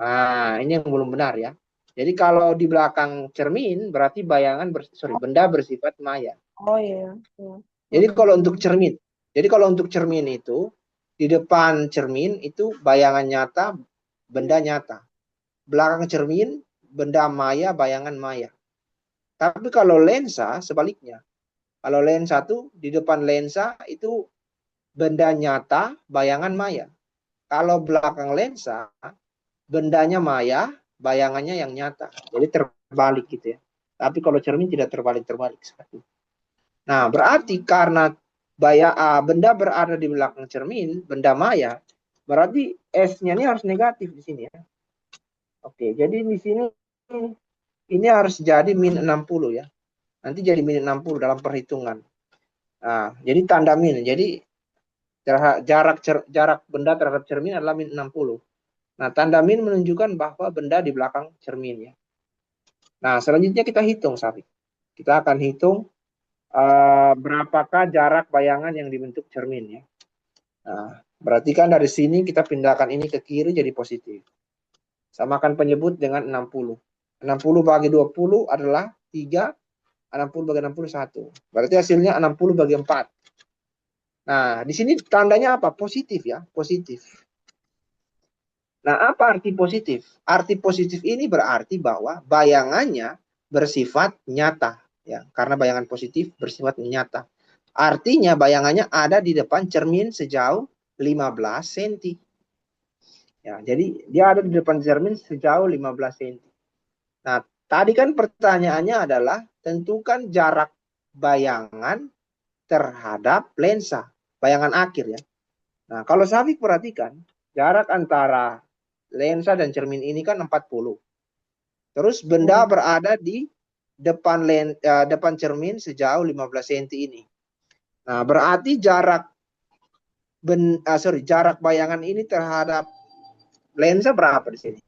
Nah, ini yang belum benar ya. Jadi kalau di belakang cermin berarti benda bersifat maya. Oh iya, ya. Jadi Belakang kalau untuk cermin. cermin, jadi kalau untuk cermin itu di depan cermin itu bayangan nyata, benda nyata. Belakang cermin benda maya, bayangan maya. Tapi kalau lensa sebaliknya. Kalau lensa tuh di depan lensa itu benda nyata, bayangan maya. Kalau belakang lensa bendanya maya, bayangannya yang nyata. Jadi terbalik gitu ya. Tapi kalau cermin tidak terbalik-terbalik seperti itu. Nah, berarti karena benda berada di belakang cermin, benda maya, berarti S-nya ini harus negatif di sini ya. Oke, jadi di sini ini harus jadi min 60 ya. Nanti jadi min 60 dalam perhitungan. Nah, jadi tanda min. Jadi jarak benda terhadap cermin adalah min 60. Nah, tanda min menunjukkan bahwa benda di belakang cermin ya. Nah, selanjutnya kita hitung, Safi. Kita akan hitung berapakah jarak bayangan yang dibentuk cermin ya. Nah, berarti kan dari sini kita pindahkan ini ke kiri jadi positif. Samakan penyebut dengan 60. 60 bagi 20 adalah 3, 60 bagi 60 1. Berarti hasilnya 60 bagi 4. Nah, di sini tandanya apa? Positif ya, positif. Nah, apa arti positif? Arti positif ini berarti bahwa bayangannya bersifat nyata ya, karena bayangan positif bersifat nyata. Artinya bayangannya ada di depan cermin sejauh 15 cm. Ya, jadi dia ada di depan cermin sejauh 15 cm. Nah, tadi kan pertanyaannya adalah tentukan jarak bayangan terhadap lensa, bayangan akhir ya. Nah, kalau Safik perhatikan, jarak antara lensa dan cermin ini kan 40. Terus benda Hmm. berada di depan cermin sejauh 15 cm ini. Nah, berarti jarak bayangan ini terhadap lensa berapa di sini?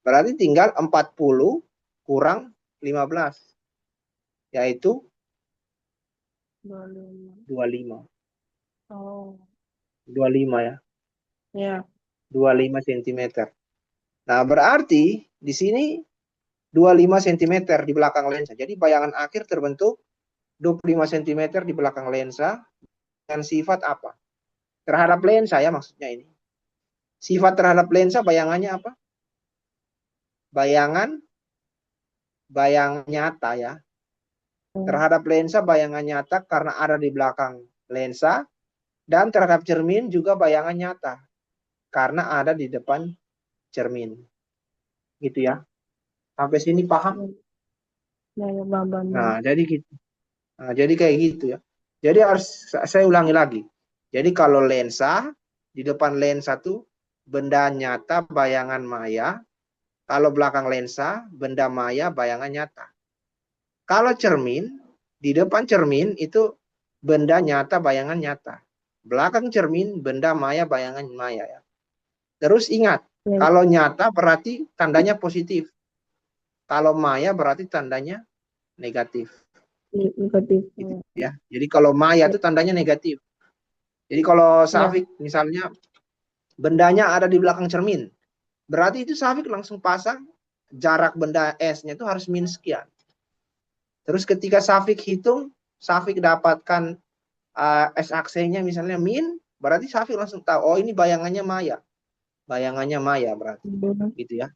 Berarti tinggal 40 kurang 15, yaitu 25. 25. Oh, 25 ya. ya. 25 cm. Nah, berarti di sini 25 cm di belakang lensa. Jadi bayangan akhir terbentuk 25 cm di belakang lensa dengan sifat apa? Terhadap lensa ya maksudnya ini. Sifat terhadap lensa bayangannya apa? Bayangan nyata ya. Hmm. Terhadap lensa bayangan nyata karena ada di belakang lensa, dan terhadap cermin juga bayangan nyata karena ada di depan cermin. Gitu ya. Sampai sini paham? Ya, ya, bang, bang, bang. Nah, jadi gitu. Nah, jadi kayak gitu ya. Jadi harus saya ulangi lagi. Jadi kalau lensa, di depan lensa tuh benda nyata bayangan maya. Kalau belakang lensa, benda maya bayangan nyata. Kalau cermin, di depan cermin itu benda nyata bayangan nyata. Belakang cermin benda maya bayangan maya ya. Terus ingat, Ya, kalau nyata berarti tandanya positif. Kalau maya berarti tandanya negatif. negatif. Gitu ya. Jadi kalau maya Ya, itu tandanya negatif. Jadi kalau ya. Safik misalnya bendanya ada di belakang cermin, berarti itu Safik langsung pasang jarak benda S-nya itu harus min sekian. Terus ketika Safik hitung, Safik dapatkan S-aksenya misalnya min, berarti Safik langsung tahu, oh ini bayangannya maya. Bayangannya maya berarti. Hmm. Gitu ya.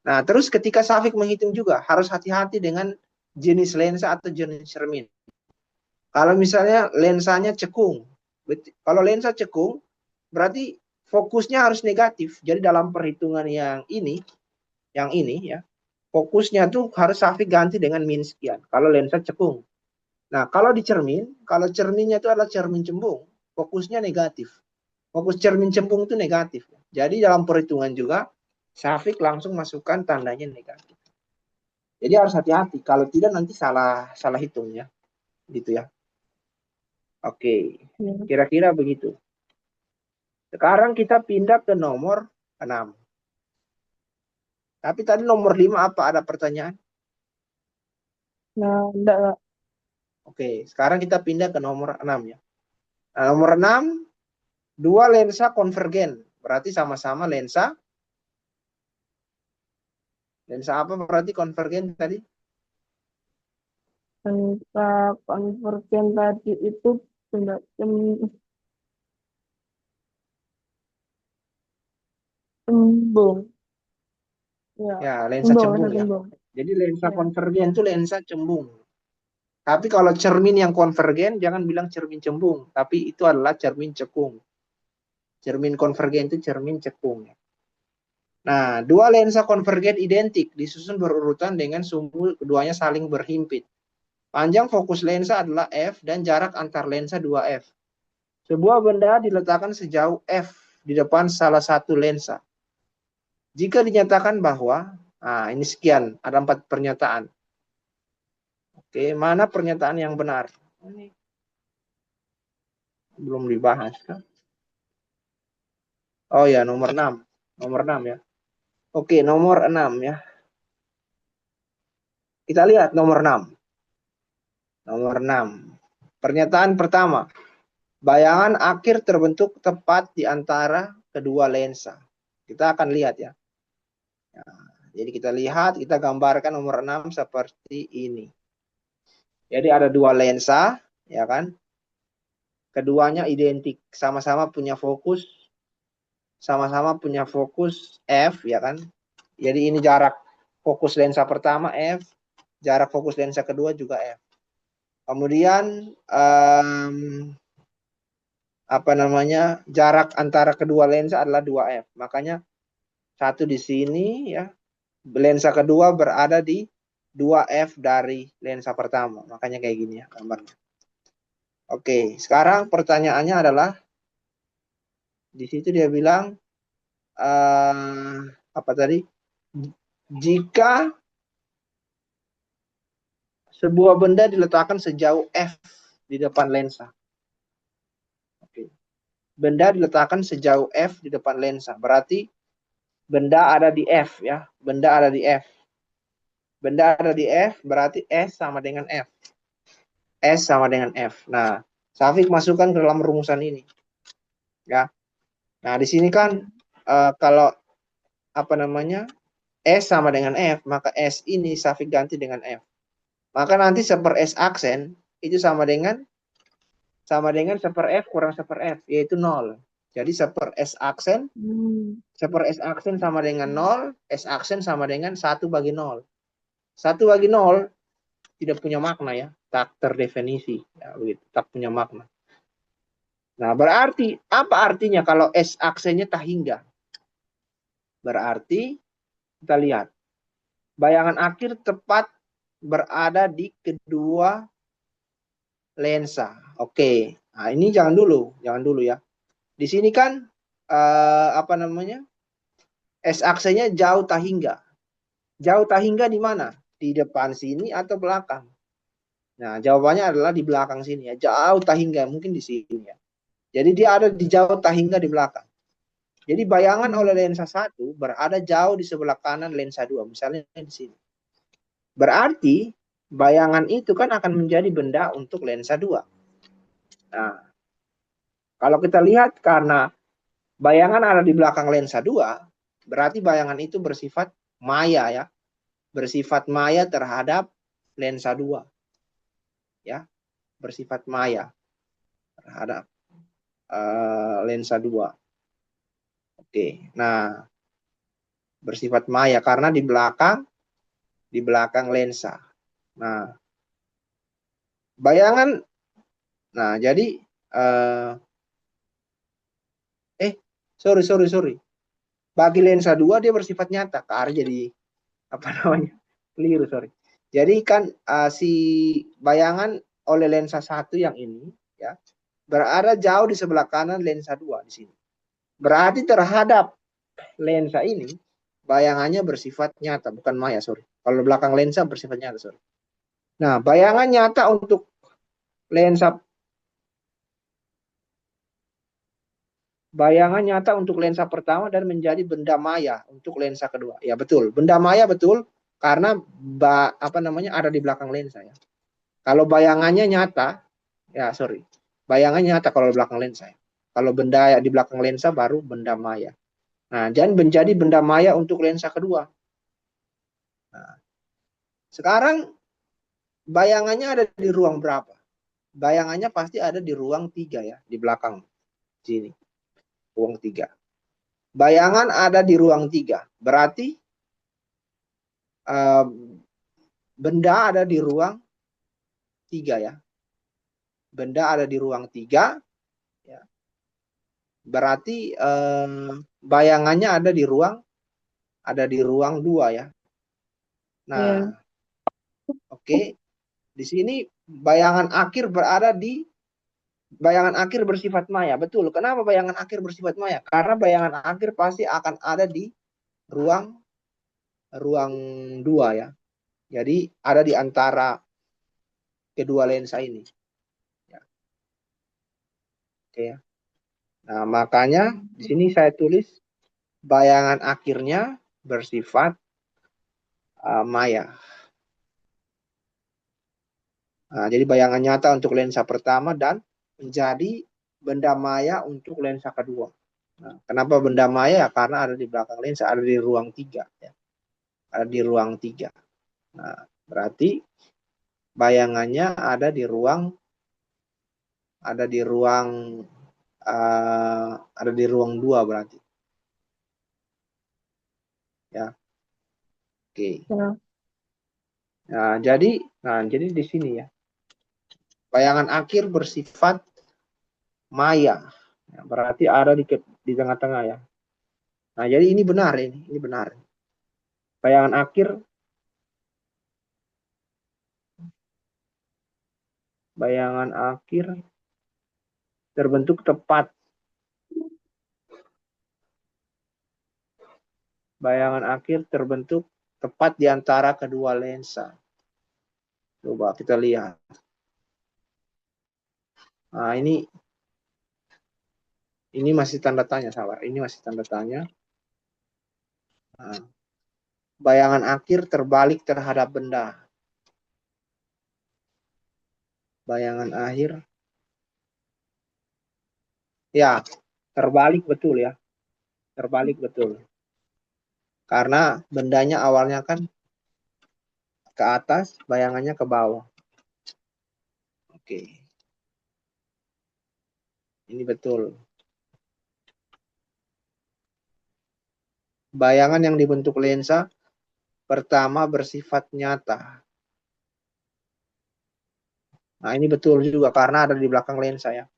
Nah, terus ketika Safik menghitung juga, harus hati-hati dengan jenis lensa atau jenis cermin. Kalau misalnya lensanya cekung, kalau lensa cekung, berarti fokusnya harus negatif. Jadi dalam perhitungan yang ini ya, fokusnya tuh harus Safik ganti dengan min sekian. Kalau lensa cekung. Nah, kalau di cermin, kalau cerminnya itu adalah cermin cembung, fokusnya negatif. Fokus cermin cembung itu negatif. Jadi dalam perhitungan juga, Safik langsung masukkan tandanya negatif. Jadi harus hati-hati. Kalau tidak nanti salah hitungnya, gitu ya. Oke, Ya. kira-kira begitu. Sekarang kita pindah ke nomor 6. Tapi tadi nomor 5 apa? Ada pertanyaan? Nah, enggak, Kak. Oke, sekarang kita pindah ke nomor 6 ya. Nah, nomor 6, dua lensa konvergen. Berarti sama-sama lensa. Lensa apa berarti konvergen tadi? Angka konvergen tadi itu tidak cembung. Ya, Ya, lensa cembung, lensa cembung ya. cembung. Jadi lensa Ya. konvergen itu lensa cembung. Tapi kalau cermin yang konvergen, jangan bilang cermin cembung. Tapi itu adalah cermin cekung. Cermin konvergen itu cermin cekung. Nah, dua lensa konvergen identik, disusun berurutan dengan sumbu keduanya saling berhimpit. Panjang fokus lensa adalah F dan jarak antar lensa 2F. Sebuah benda diletakkan sejauh F di depan salah satu lensa. Jika dinyatakan bahwa, nah ini sekian, ada 4 pernyataan. Oke, mana pernyataan yang benar? Ini belum dibahas kan? Oh ya, nomor 6. Nomor 6 ya. Oke, nomor 6 ya. Kita lihat nomor 6. Nomor 6. Pernyataan pertama. Bayangan akhir terbentuk tepat di antara kedua lensa. Kita akan lihat ya. Nah, jadi kita lihat, kita gambarkan nomor 6 seperti ini. Jadi ada dua lensa, ya kan? Keduanya identik, sama-sama punya fokus, F, ya kan? Jadi ini jarak fokus lensa pertama F, jarak fokus lensa kedua juga F. Kemudian apa namanya, jarak antara kedua lensa adalah 2F. Makanya satu di sini ya, lensa kedua berada di 2F dari lensa pertama. Makanya kayak gini ya gambarnya. Oke, sekarang pertanyaannya adalah di situ dia bilang apa tadi? Jika sebuah benda diletakkan sejauh F di depan lensa. Oke. Benda diletakkan sejauh F di depan lensa. Berarti benda ada di F ya. Benda ada di F. Benda ada di F berarti S sama dengan F. S sama dengan F. Nah, Safik masukkan ke dalam rumusan ini. Ya. Nah, di sini kan kalau apa namanya? S sama dengan F, maka S ini Safik ganti dengan F. Maka nanti seper S aksen itu sama dengan seper F kurang seper F, yaitu 0. Jadi seper S aksen sama dengan 0, S aksen sama dengan 1/0. 1/0 tidak punya makna ya, tak terdefinisi, ya, begitu, tak punya makna. Nah, berarti apa artinya kalau S aksennya tak hingga? Berarti kita lihat bayangan akhir tepat berada di kedua lensa. Oke, nah ini jangan dulu ya. Di sini kan apa namanya, S aksennya jauh tak hingga. Jauh tak hingga di mana? Di depan sini atau belakang? Nah, jawabannya adalah di belakang sini ya. Jauh tak hingga, mungkin di sini ya. Jadi dia ada di jauh tak hingga di belakang. Jadi bayangan oleh lensa 1 berada jauh di sebelah kanan lensa 2. Misalnya di sini. Berarti bayangan itu kan akan menjadi benda untuk lensa 2. Nah, kalau kita lihat karena bayangan ada di belakang lensa 2, berarti bayangan itu bersifat maya ya. Bersifat maya terhadap lensa 2. Ya, bersifat maya terhadap lensa 2. Oke. Nah, bersifat maya karena di belakang lensa. Nah, bayangan, nah jadi sorry. Bagi lensa 2 dia bersifat nyata. Jadi apa namanya? Keliru, sorry. Jadi kan si bayangan oleh lensa 1 yang ini ya berada jauh di sebelah kanan lensa 2 di sini. Berarti terhadap lensa ini bayangannya bersifat nyata, bukan maya, sorry. Kalau belakang lensa bersifat nyata, sorry. Nah, bayangan nyata untuk lensa bayangan nyata untuk lensa pertama dan menjadi benda maya untuk lensa kedua. Ya betul, benda maya betul karena ada di belakang lensa ya. Kalau bayangannya nyata, ya sorry, bayangannya nyata kalau di belakang lensa. Ya. Kalau benda di belakang lensa baru benda maya. Nah, dan menjadi benda maya untuk lensa kedua. Nah, sekarang bayangannya ada di ruang berapa? Bayangannya pasti ada di ruang 3 ya, di belakang sini. Ruang 3. Bayangan ada di ruang 3. Berarti benda ada di ruang 3 ya. Benda ada di ruang 3 ya. Berarti bayangannya ada di ruang 2 ya. Iya. Nah, oke. Di sini bayangan akhir bersifat maya. Betul. Kenapa bayangan akhir bersifat maya? Karena bayangan akhir pasti akan ada di ruang ruang 2 ya. Jadi ada di antara kedua lensa ini. Ya. Oke ya. Nah, makanya di sini saya tulis bayangan akhirnya bersifat maya. Nah, jadi bayangan nyata untuk lensa pertama dan menjadi benda maya untuk lensa kedua. Nah, kenapa benda maya? Karena ada di belakang lensa, ada di ruang 3 ya. Ada di ruang 3. Nah, berarti bayangannya ada di ruang 2 berarti. Ya. Oke. Ya. Jadi di sini ya. Bayangan akhir bersifat maya. Ya, berarti ada di tengah-tengah ya. Nah, jadi ini benar ini benar. Bayangan akhir terbentuk tepat. Bayangan akhir terbentuk tepat di antara kedua lensa. Coba kita lihat. Nah, ini masih tanda tanya, sabar. Ini masih tanda tanya. Nah, bayangan akhir terbalik terhadap benda. Bayangan akhir. Ya, terbalik betul ya. Terbalik betul. Karena bendanya awalnya kan ke atas, bayangannya ke bawah. Oke. Ini betul. Bayangan yang dibentuk lensa pertama bersifat nyata. Nah, ini betul juga karena ada di belakang lensa ya.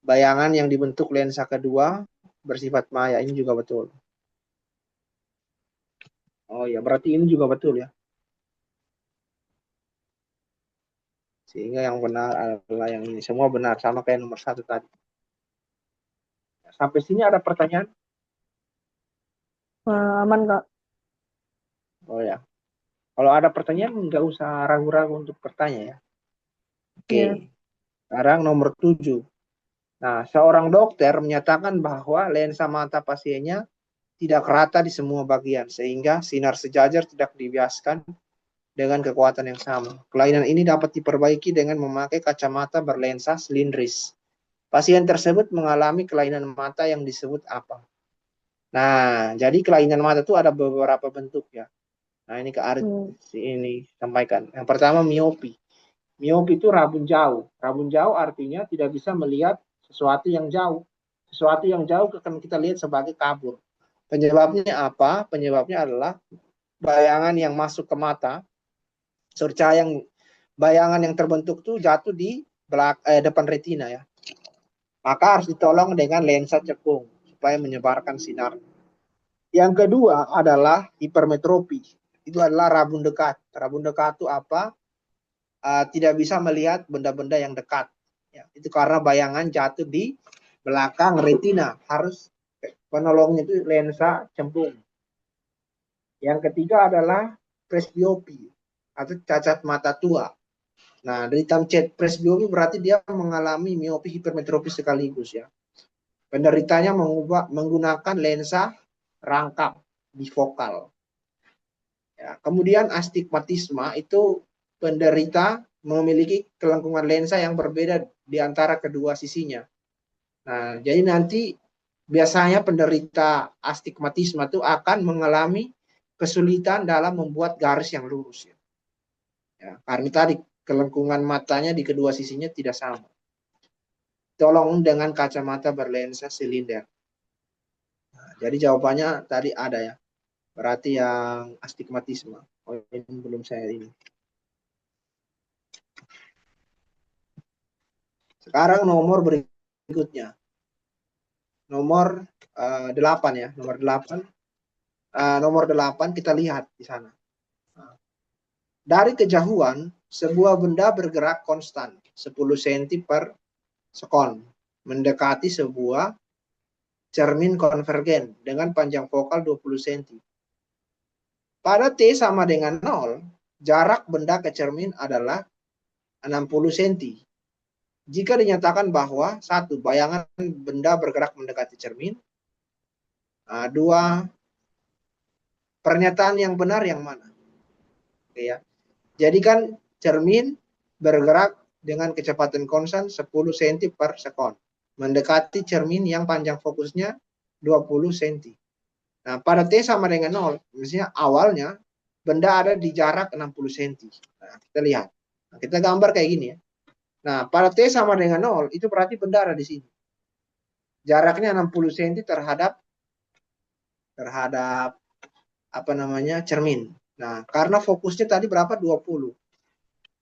Bayangan yang dibentuk lensa kedua bersifat maya. Ini juga betul. Oh ya, berarti ini juga betul ya. Sehingga yang benar adalah yang ini. Semua benar, sama kayak nomor 1 tadi. Sampai sini ada pertanyaan? Aman, Kak. Oh ya. Kalau ada pertanyaan, nggak usah ragu-ragu untuk bertanya ya. Iya. Oke. Sekarang nomor 7. Nah, seorang dokter menyatakan bahwa lensa mata pasiennya tidak rata di semua bagian, sehingga sinar sejajar tidak dibiaskan dengan kekuatan yang sama. Kelainan ini dapat diperbaiki dengan memakai kacamata berlensa silindris. Pasien tersebut mengalami kelainan mata yang disebut apa? Nah, jadi kelainan mata itu ada beberapa bentuk ya. Nah, ini ke Aris ini sampaikan. Yang pertama miopi. Miopi itu rabun jauh. Rabun jauh artinya tidak bisa melihat sesuatu yang jauh. Sesuatu yang jauh akan kita lihat sebagai kabur. Penyebabnya apa? Penyebabnya adalah bayangan yang masuk ke mata, bayangan yang terbentuk tuh jatuh di depan retina ya. Maka harus ditolong dengan lensa cekung supaya menyebarkan sinar. Yang kedua adalah hipermetropi. Itu adalah rabun dekat. Rabun dekat itu apa? Tidak bisa melihat benda-benda yang dekat. Ya, itu karena bayangan jatuh di belakang retina. Harus penolongnya itu lensa cembung. Yang ketiga adalah presbiopi atau cacat mata tua. Nah, dari presbiopi berarti dia mengalami miopi hipermetropi sekaligus ya. Penderitanya menggunakan lensa rangkap bifokal. Ya, kemudian astigmatisme itu penderita memiliki kelengkungan lensa yang berbeda di antara kedua sisinya. Nah, jadi nanti biasanya penderita astigmatisme itu akan mengalami kesulitan dalam membuat garis yang lurus. Ya, karena tadi kelengkungan matanya di kedua sisinya tidak sama. Tolong dengan kacamata berlensa silinder. Nah, jadi jawabannya tadi ada ya. Berarti yang astigmatisme. Oh, ini belum saya ini. Sekarang nomor berikutnya. Nomor 8 ya. Nomor 8. Nomor 8 kita lihat di sana. Dari kejauhan, sebuah benda bergerak konstan 10 cm per sekon mendekati sebuah cermin konvergen dengan panjang fokal 20 cm. Pada T sama dengan 0, jarak benda ke cermin adalah 60 cm. Jika dinyatakan bahwa satu, bayangan benda bergerak mendekati cermin. Dua, pernyataan yang benar yang mana? Oke ya. Jadi kan cermin bergerak dengan kecepatan konstan 10 cm per sekon. Mendekati cermin yang panjang fokusnya 20 cm. Nah, pada T sama dengan 0, misalnya awalnya benda ada di jarak 60 cm. Nah, kita lihat. Nah, kita gambar kayak gini ya. Nah, pada T sama dengan 0, itu berarti benda ada di sini. Jaraknya 60 cm terhadap apa namanya cermin. Nah, karena fokusnya tadi berapa? 20.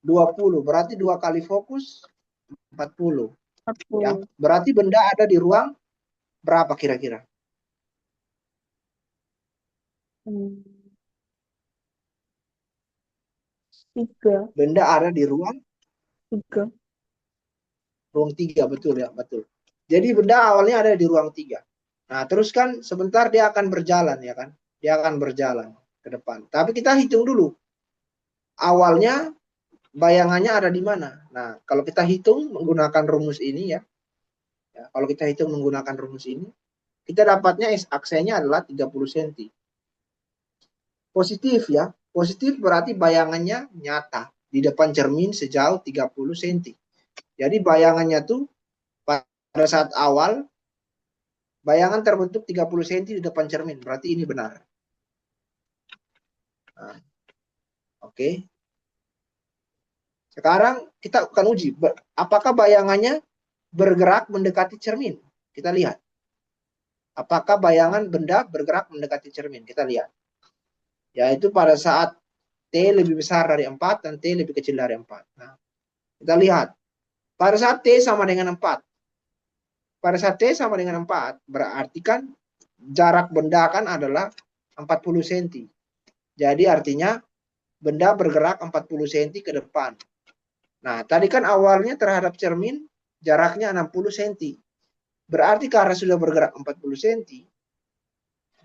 20, berarti 2 kali fokus 40. Ya, 40. berarti benda ada di ruang berapa kira-kira? Hmm. 3. Benda ada di ruang 3. 3, betul ya, betul. Jadi benda awalnya ada di ruang 3. Nah, terus kan sebentar dia akan berjalan ya kan? Dia akan berjalan ke depan. Tapi kita hitung dulu. Awalnya bayangannya ada di mana? Nah, kalau kita hitung menggunakan rumus ini ya. Kalau kita hitung menggunakan rumus ini, kita dapatnya aksenya adalah 30 cm. Positif ya. Positif berarti bayangannya nyata di depan cermin sejauh 30 cm. Jadi bayangannya tuh pada saat awal bayangan terbentuk 30 cm di depan cermin. Berarti ini benar. Nah, oke. Sekarang kita akan uji apakah bayangannya bergerak mendekati cermin. Kita lihat. Apakah bayangan benda bergerak mendekati cermin? Kita lihat. Yaitu pada saat T lebih besar dari 4 dan T lebih kecil dari 4. Nah, kita lihat. Pada saat T sama dengan 4. Pada saat T sama dengan 4, berarti kan jarak benda kan adalah 40 cm. Jadi artinya benda bergerak 40 cm ke depan. Nah, tadi kan awalnya terhadap cermin jaraknya 60 cm. Berarti karena sudah bergerak 40 cm,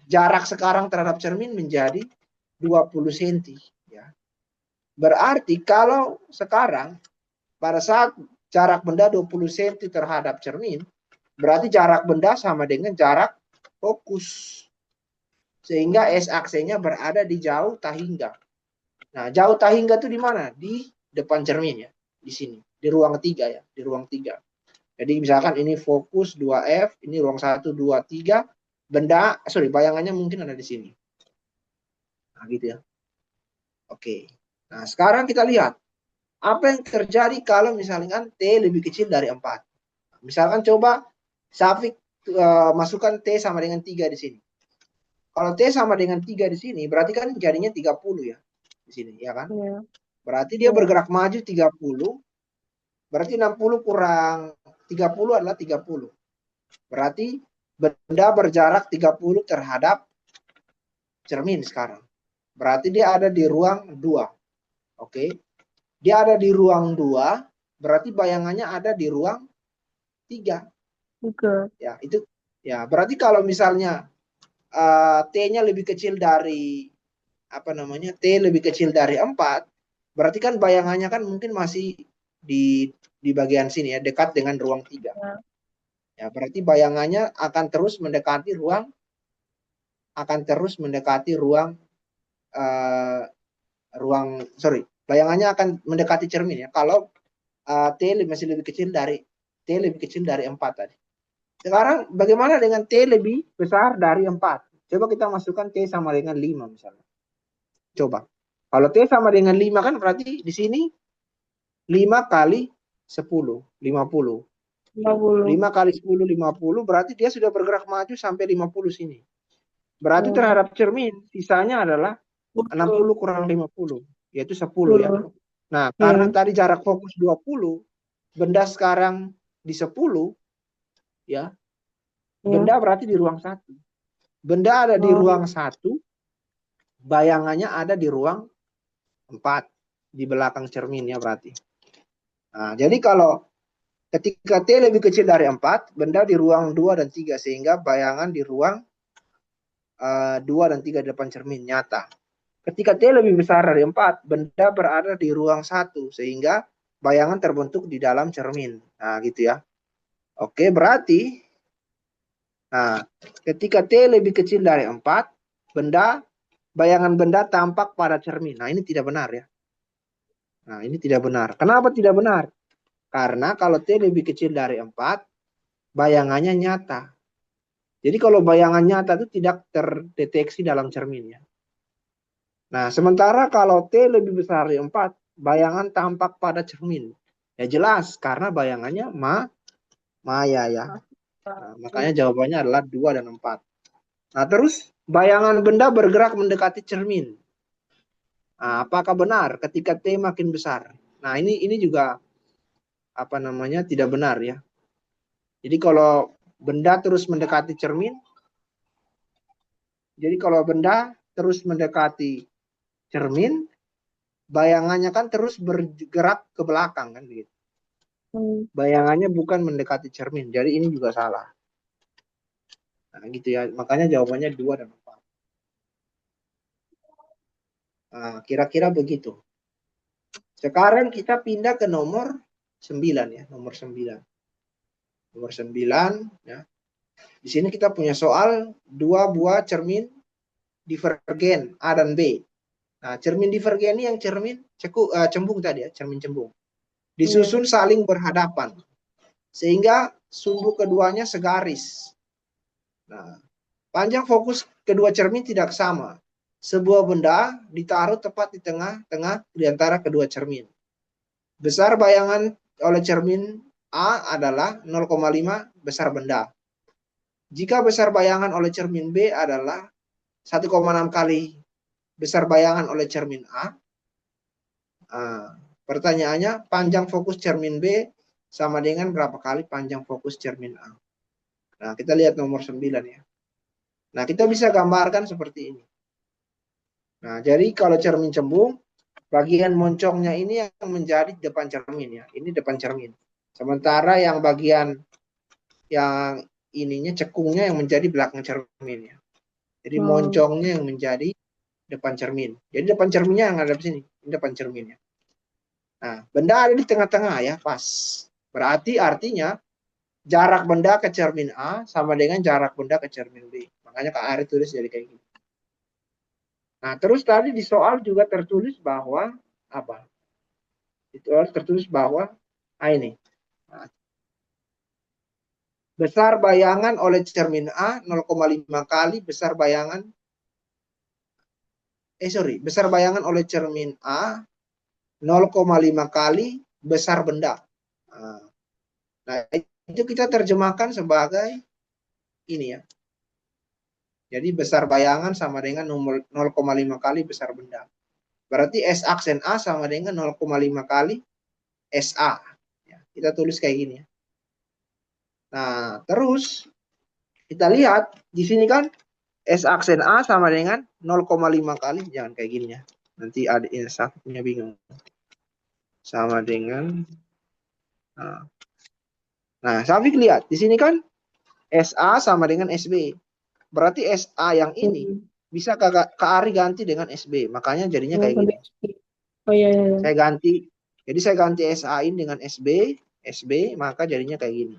jarak sekarang terhadap cermin menjadi 20 cm. Ya. Berarti kalau sekarang pada saat jarak benda 20 cm terhadap cermin, berarti jarak benda sama dengan jarak fokus. Sehingga S-aksenya berada di jauh tahingga. Nah, jauh tahingga itu di mana? Di depan cermin ya. Di sini. Di ruang 3 ya. Di ruang 3. Jadi misalkan ini fokus 2F, ini ruang 1, 2, 3. Bayangannya mungkin ada di sini. Nah, gitu ya. Oke. Nah, sekarang kita lihat. Apa yang terjadi kalau misalkan T lebih kecil dari 4? Misalkan coba Syafiq masukkan T sama dengan 3 di sini. Kalau T sama dengan 3 di sini, berarti kan jadinya 30 ya. Di sini, ya kan? Ya. Berarti dia Ya. bergerak maju 30. Berarti 60 kurang 30 adalah 30. Berarti benda berjarak 30 terhadap cermin sekarang. Berarti dia ada di ruang 2. Oke. Dia ada di ruang 2, berarti bayangannya ada di ruang 3. 3. Ya, itu ya, berarti kalau misalnya T-nya lebih kecil dari apa namanya? T lebih kecil dari 4, berarti kan bayangannya kan mungkin masih di bagian sini ya, dekat dengan ruang 3. Ya. Ya, berarti bayangannya akan terus mendekati ruang eh, bayangannya akan mendekati cermin ya. Kalau T masih lebih kecil dari 4 tadi. Sekarang bagaimana dengan T lebih besar dari 4? Coba kita masukkan T sama dengan 5 misalnya. Coba. Kalau T sama dengan 5 kan berarti di sini 5 kali 10, 50. 50. 5 kali 10, 50 berarti dia sudah bergerak maju sampai 50 sini. Berarti Hmm. terhadap cermin sisanya adalah 60 10. kurang 50, yaitu 10 ya. 10. Nah, karena Ya. tadi jarak fokus 20, benda sekarang di 10, ya. Ya. Benda berarti di ruang 1. Benda ada di Oh. ruang 1, bayangannya ada di ruang 4, di belakang cermin ya berarti. Nah, jadi kalau ketika T lebih kecil dari 4, benda di ruang 2 dan 3, sehingga bayangan di ruang 2 dan 3 di depan cermin nyata. Ketika T lebih besar dari 4, benda berada di ruang 1, sehingga bayangan terbentuk di dalam cermin. Nah, gitu ya. Oke, berarti nah, ketika T lebih kecil dari 4, bayangan benda tampak pada cermin. Nah, ini tidak benar ya. Nah, ini tidak benar. Kenapa tidak benar? Karena kalau T lebih kecil dari 4, bayangannya nyata. Jadi kalau bayangan nyata itu tidak terdeteksi dalam cerminnya. Nah, sementara kalau T lebih besar dari 4, bayangan tampak pada cermin. Ya jelas, karena bayangannya maya ya. Nah, makanya jawabannya adalah 2 dan 4. Nah, terus bayangan benda bergerak mendekati cermin. Nah, apakah benar ketika T makin besar? Nah, ini juga apa namanya tidak benar ya. Jadi kalau benda terus mendekati cermin, jadi kalau benda terus mendekati cermin, bayangannya kan terus bergerak ke belakang kan begitu. Hmm. Bayangannya bukan mendekati cermin. Jadi ini juga salah. Nah, gitu ya. Makanya jawabannya 2 dan 4. Nah, kira-kira begitu. Sekarang kita pindah ke nomor 9 ya, nomor 9. Nomor 9 ya. Di sini kita punya soal dua buah cermin divergen A dan B. Nah, cermin divergen ini yang cermin cembung tadi ya, cermin cembung. Ya. Disusun saling berhadapan sehingga sumbu keduanya segaris. Nah, panjang fokus kedua cermin tidak sama. Sebuah benda ditaruh tepat di tengah-tengah di antara kedua cermin. Besar bayangan oleh cermin A adalah 0,5 besar benda. Jika besar bayangan oleh cermin B adalah 1,6 kali besar bayangan oleh cermin A, pertanyaannya panjang fokus cermin B sama dengan berapa kali panjang fokus cermin A. Nah, kita lihat nomor 9 ya. Nah, kita bisa gambarkan seperti ini. Nah, jadi kalau cermin cembung, bagian moncongnya ini yang menjadi depan cermin ya. Ini depan cermin. Sementara yang bagian yang ininya cekungnya yang menjadi belakang cermin ya. Jadi Oh. moncongnya yang menjadi depan cermin. Jadi depan cerminnya yang ada di sini, ini depan cerminnya. Nah, benda ada di tengah-tengah ya, pas. Berarti artinya jarak benda ke cermin A sama dengan jarak benda ke cermin B. Makanya Kak Ari tulis jadi kayak gini. Nah, terus tadi di soal juga tertulis bahwa apa? Itu tertulis bahwa ini. Nah, besar bayangan oleh cermin A 0,5 kali besar bayangan oleh cermin A 0,5 kali besar benda. Nah, itu kita terjemahkan sebagai ini ya. Jadi besar bayangan sama dengan 0,5 kali besar benda. Berarti S aksen A sama dengan 0,5 kali SA. Ya, kita tulis kayak gini ya. Nah, terus kita lihat di sini kan S aksen A sama dengan 0,5 kali, jangan kayak gini ya. Nanti adik punya bingung. Sama dengan nah, Safik lihat di sini kan SA sama dengan SB. Berarti SA yang ini Hmm. bisa Kak Ari ganti dengan SB. Makanya jadinya Oh, kayak gini. oh ya, ya, ya. Saya ganti. Jadi saya ganti SA ini dengan SB, maka jadinya kayak gini.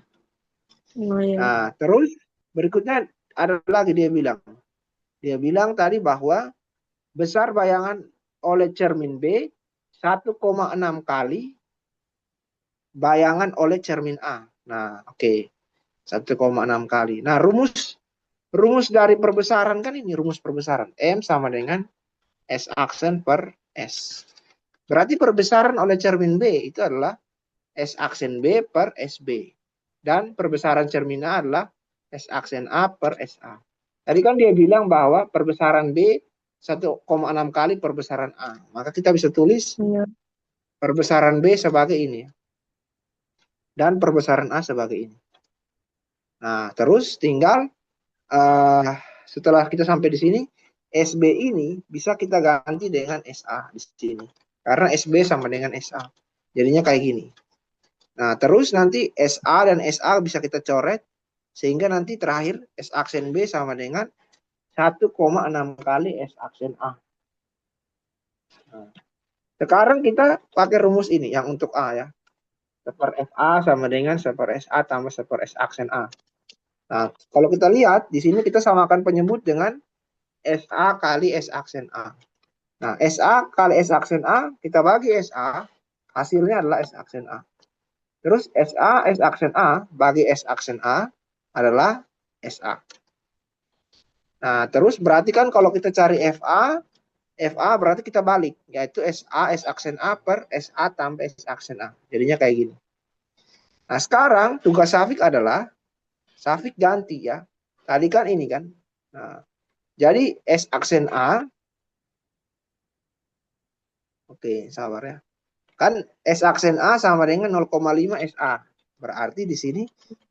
Oh iya. Nah, terus berikutnya ada lagi dia bilang. Dia bilang tadi bahwa besar bayangan oleh cermin B 1,6 kali bayangan oleh cermin A. Nah, oke. 1,6 kali. Nah, rumus dari perbesaran kan ini rumus perbesaran. M sama dengan S aksen per S. Berarti perbesaran oleh cermin B itu adalah S aksen B per SB. Dan perbesaran cermin A adalah S aksen A per SA. Tadi kan dia bilang bahwa perbesaran B 1,6 kali perbesaran A. Maka kita bisa tulis Iya. perbesaran B sebagai ini. Dan perbesaran A sebagai ini. Nah, terus tinggal setelah kita sampai di sini, SB ini bisa kita ganti dengan SA di sini. Karena SB sama dengan SA. Jadinya kayak gini. Nah, terus nanti SA dan SA bisa kita coret. Sehingga nanti terakhir S aksen B sama dengan 1,6 kali S aksen A. Nah, sekarang kita pakai rumus ini yang untuk A ya. Seper FA sama dengan seper SA tambah seper S aksen A. Nah, kalau kita lihat, di sini kita samakan penyebut dengan SA kali S aksen A. Nah, SA kali S aksen A, kita bagi SA, hasilnya adalah S aksen A. Terus SA, S aksen A, bagi S aksen A adalah SA. Nah, terus berarti kan kalau kita cari FA berarti kita balik, yaitu SA, S aksen A per SA tambah S aksen A. Jadinya kayak gini. Nah, sekarang tugas Safik adalah, Safik ganti ya. Tadi kan ini kan. Nah, jadi S aksen A, oke, sabar ya. Kan S aksen A sama dengan 0,5 SA. Berarti di sini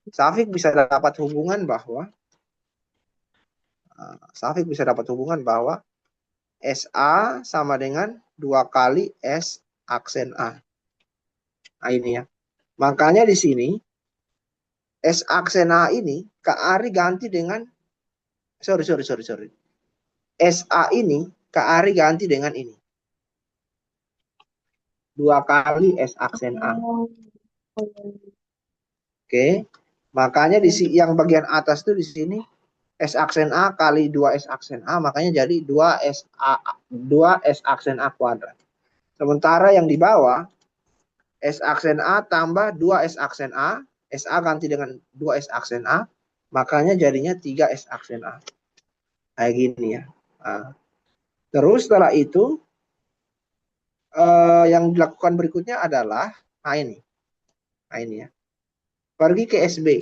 Safik bisa dapat hubungan bahwa SA sama dengan 2 kali S aksen A. Nah, ini ya. Makanya di sini S aksen A ini Kak Ari ganti dengan sorry. SA ini Kak Ari ganti dengan ini. 2 kali S aksen A. Oh. Oke. Makanya di yang bagian atas tuh di sini S aksen A kali 2 S aksen A, makanya jadi 2 S aksen A kuadrat. Sementara yang di bawah S aksen A tambah 2 S aksen A, SA ganti dengan 2 S aksen A, makanya jadinya 3 S aksen A. Kayak gini ya. Nah, terus setelah itu yang dilakukan berikutnya adalah ini ya. Pergi ke SB.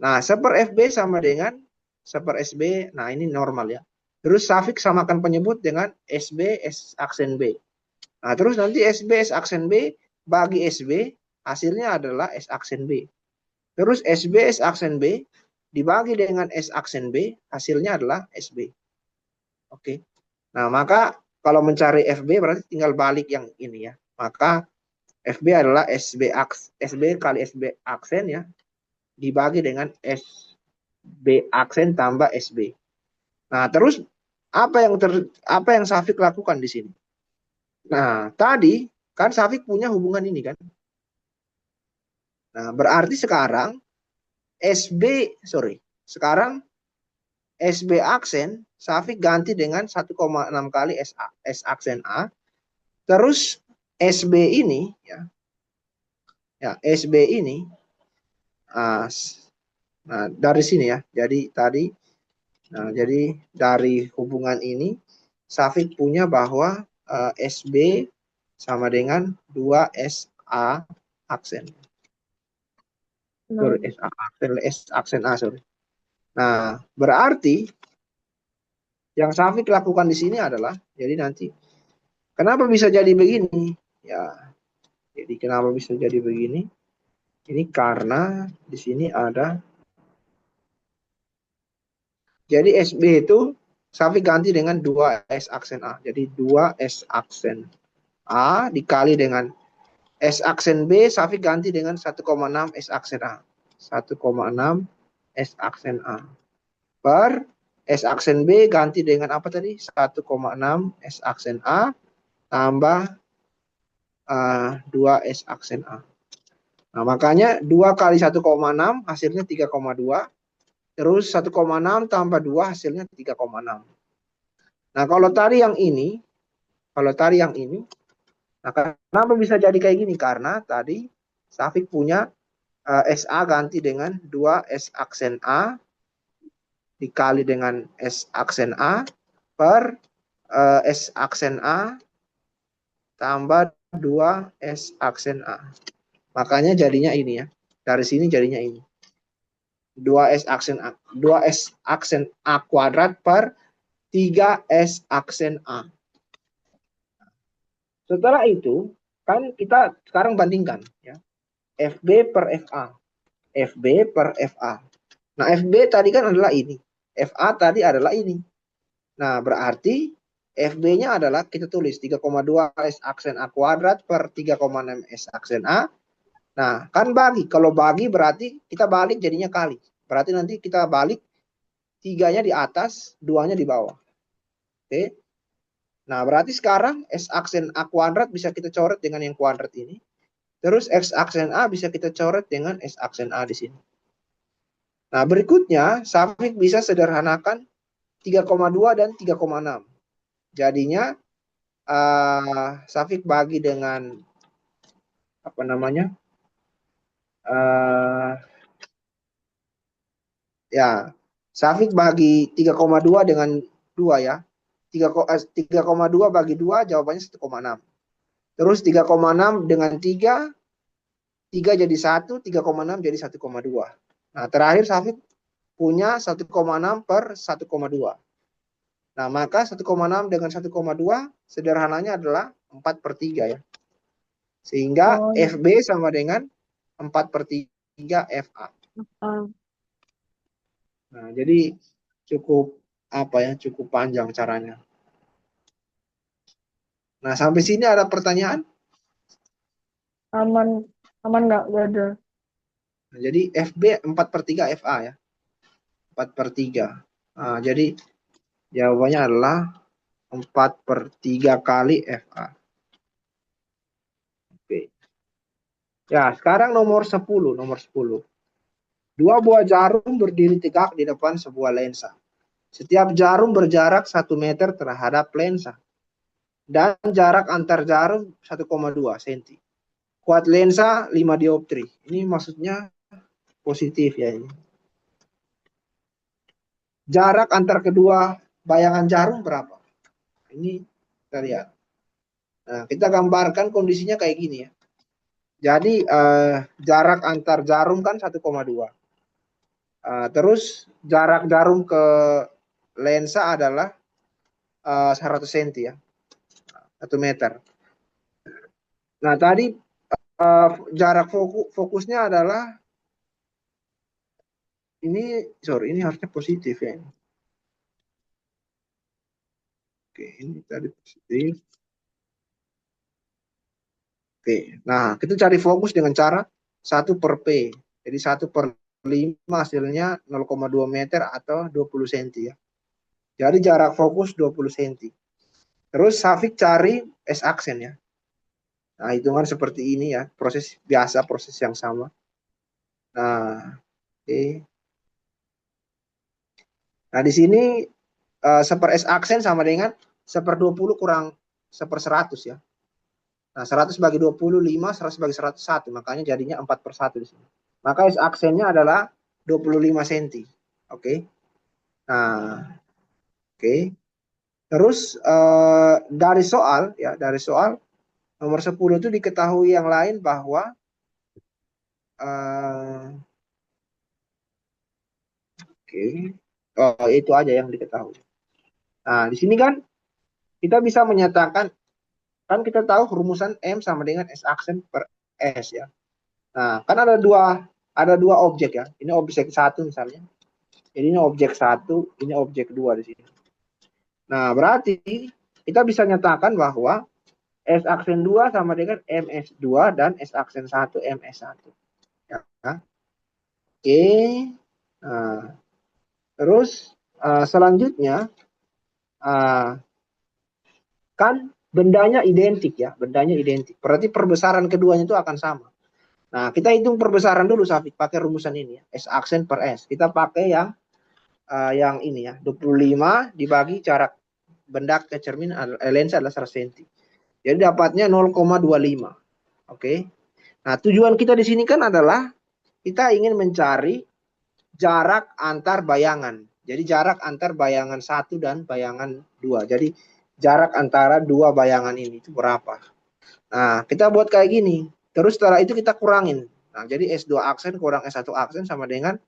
Nah, seper FB sama dengan seper SB. Nah, ini normal ya. Terus Safik samakan penyebut dengan SB S aksen B. Nah, terus nanti SB S aksen B bagi SB, hasilnya adalah S aksen B. Terus SB S aksen B dibagi dengan S aksen B, hasilnya adalah SB. Oke. Nah, maka kalau mencari FB berarti tinggal balik yang ini ya. Maka FB adalah SB kali SB aksen ya, dibagi dengan SB aksen tambah SB. Nah, terus apa yang Safik lakukan di sini? Nah, tadi kan Safik punya hubungan ini kan. Nah, berarti sekarang sekarang SB aksen Safik ganti dengan 1,6 kali S aksen A. Terus SB ini ya SB ini nah dari sini ya. Jadi dari hubungan ini Safik punya bahwa SB sama dengan 2 SA aksen. Nah. S aksen A, sorry. Nah, berarti yang Safik lakukan di sini adalah, jadi nanti, kenapa bisa jadi begini? Ya, jadi kenapa bisa jadi begini? Ini karena di sini ada, jadi SB itu Safik ganti dengan 2 S aksen A. Jadi 2 S aksen A dikali dengan S aksen B, Safik ganti dengan 1,6 S aksen A. 1,6 S aksen A. Per S aksen B ganti dengan apa tadi? 1,6 S aksen A tambah 2 S aksen A. Nah, makanya 2 kali 1,6 hasilnya 3,2. Terus 1,6 tambah 2 hasilnya 3,6. Nah, kalau tadi yang ini, nah kenapa bisa jadi kayak gini? Karena tadi Safik punya SA ganti dengan 2 S aksen A dikali dengan S aksen A per S aksen A tambah 2 S aksen A. Makanya jadinya ini ya. Dari sini jadinya ini. 2S aksen A, 2S aksen A kuadrat per 3S aksen A. Setelah itu, kan kita sekarang bandingkan ya. FB per FA. FB per FA. Nah, FB tadi kan adalah ini. FA tadi adalah ini. Nah, berarti FB-nya adalah kita tulis 3,2 S aksen A kuadrat per 3,6 S aksen A. Nah, kan bagi. Kalau bagi berarti kita balik jadinya kali. Berarti nanti kita balik 3-nya di atas, 2-nya di bawah. Oke. Nah, berarti sekarang S aksen A kuadrat bisa kita coret dengan yang kuadrat ini. Terus X aksen A bisa kita coret dengan S aksen A di sini. Nah, berikutnya, Safik bisa sederhanakan 3,2 dan 3,6. Jadinya, Safik bagi dengan, apa namanya, ya, Safik bagi 3,2 dengan 2 ya. 3,2 bagi 2 jawabannya 1,6. Terus 3,6 dengan 3, 3 jadi 1, 3,6 jadi 1,2. Nah, terakhir Safik punya 1,6 per 1,2. Nah, maka 1,6 dengan 1,2 sederhananya adalah 4 per 3 ya. Sehingga Oh, FB sama dengan 4 per 3 FA. Nah, jadi cukup cukup panjang caranya. Nah, sampai sini ada pertanyaan? aman, aman nggak ada. Nah, jadi FB 4 per 3 FA ya. 4 per 3. Nah, jadi jawabannya adalah 4 per 3 kali FA. Oke. Ya, sekarang nomor 10. Dua buah jarum berdiri tegak di depan sebuah lensa. Setiap jarum berjarak 1 meter terhadap lensa. Dan jarak antar jarum 1,2 cm. Kuat lensa 5 dioptri. Ini maksudnya positif ya ini. Jarak antar kedua bayangan jarum berapa? Ini kita lihat. Nah, kita gambarkan kondisinya kayak gini ya. Jadi jarak antar jarum kan 1,2. Terus jarak jarum ke lensa adalah 100 cm ya. 1 meter. Nah, tadi jarak fokusnya adalah ini harusnya positif ya. Oke, ini tadi positif. Oke, nah kita cari fokus dengan cara 1 per P. Jadi 1 per 5 hasilnya 0,2 meter atau 20 cm ya. Jadi jarak fokus 20 cm. Terus Safik cari S aksen ya. Nah, hitungan seperti ini ya, proses biasa, proses yang sama. Nah, oke. Nah, di sini 1 S aksen sama dengan 1/20 kurang 1/100 ya. Nah, 100 bagi 20, 5, 100 bagi 100, 1. Makanya jadinya 4 per 1 di sini. Maka S aksennya adalah 25 cm. Oke. Nah, oke. Terus dari soal nomor 10 itu diketahui yang lain bahwa oke. Oh, itu aja yang diketahui. Nah, di sini kan kita bisa menyatakan, kan kita tahu rumusan M sama dengan S aksen per S ya. Nah, kan ada dua objek ya. Ini objek satu misalnya. Jadi ini objek satu, ini objek dua di sini. Nah, berarti kita bisa nyatakan bahwa S aksen 2 sama dengan MS2 dan S aksen 1 MS1. Ya. Oke. Nah, terus selanjutnya kan bendanya identik ya, bendanya identik. Berarti perbesaran keduanya itu akan sama. Nah, kita hitung perbesaran dulu, Safik, pakai rumusan ini ya. S aksen per S. Kita pakai yang ini ya, 25 dibagi jarak benda ke cermin lensa adalah 100 cm. Jadi dapatnya 0,25. Oke. Nah, tujuan kita di sini kan adalah kita ingin mencari jarak antar bayangan. Jadi jarak antar bayangan satu dan bayangan dua. Jadi jarak antara dua bayangan ini itu berapa? Nah, kita buat kayak gini. Terus setelah itu kita kurangin. Nah, jadi S2 aksen kurang S1 aksen sama dengan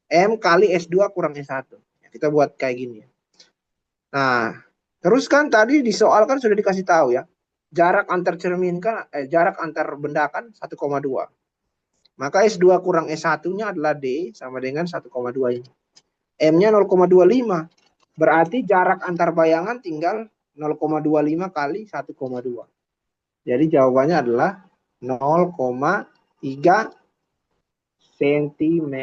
M kali S2 kurang S1. Kita buat kayak gini. Nah, terus kan tadi di soal kan sudah dikasih tahu ya. Jarak antar cermin kan, jarak antar benda kan 1,2. Maka S2 kurang S1-nya adalah D sama dengan 1,2 ini. M-nya 0,25. Berarti jarak antar bayangan tinggal 0,25 kali 1,2. Jadi jawabannya adalah 0,3 cm.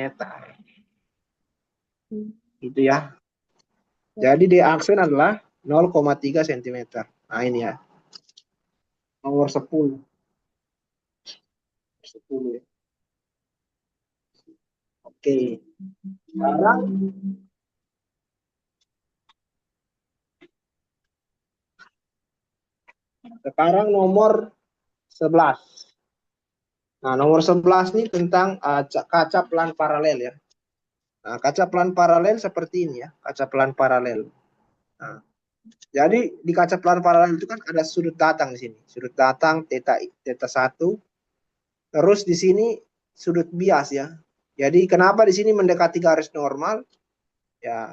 Gitu ya. Jadi D aksen adalah 0,3 cm. Nah ini ya. Nomor 10. 10 ya. Oke. Sekarang nomor 11. Nah, nomor 11 ini tentang kaca pelan paralel ya. Nah, kaca pelan paralel seperti ini ya, kaca pelan paralel. Nah, jadi di kaca pelan paralel itu kan ada sudut datang di sini. Sudut datang theta 1. Terus di sini sudut bias ya. Jadi kenapa di sini mendekati garis normal? Ya,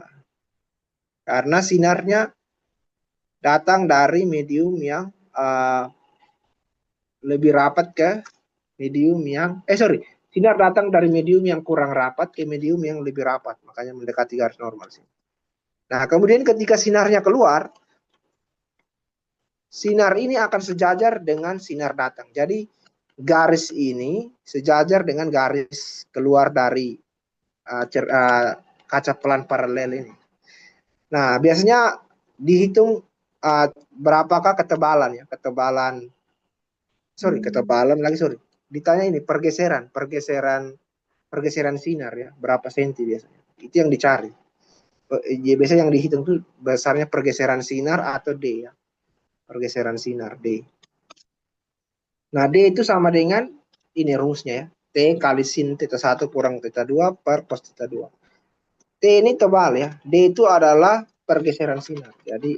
karena sinarnya datang dari medium yang lebih rapat ke medium yang sinar datang dari medium yang kurang rapat ke medium yang lebih rapat, makanya mendekati garis normal sih. Nah, kemudian ketika sinarnya keluar, sinar ini akan sejajar dengan sinar datang. Jadi garis ini sejajar dengan garis keluar dari kaca pelan paralel ini. Nah, biasanya dihitung berapakah ketebalan ya, ketebalan lagi ditanya ini pergeseran sinar ya, berapa senti biasanya. Itu yang dicari. Biasanya yang dihitung tuh besarnya pergeseran sinar atau D ya. Pergeseran sinar D. Nah, D itu sama dengan ini rumusnya ya. T kali sin theta 1 kurang theta 2 per cos theta 2. T ini tebal ya. D itu adalah pergeseran sinar. Jadi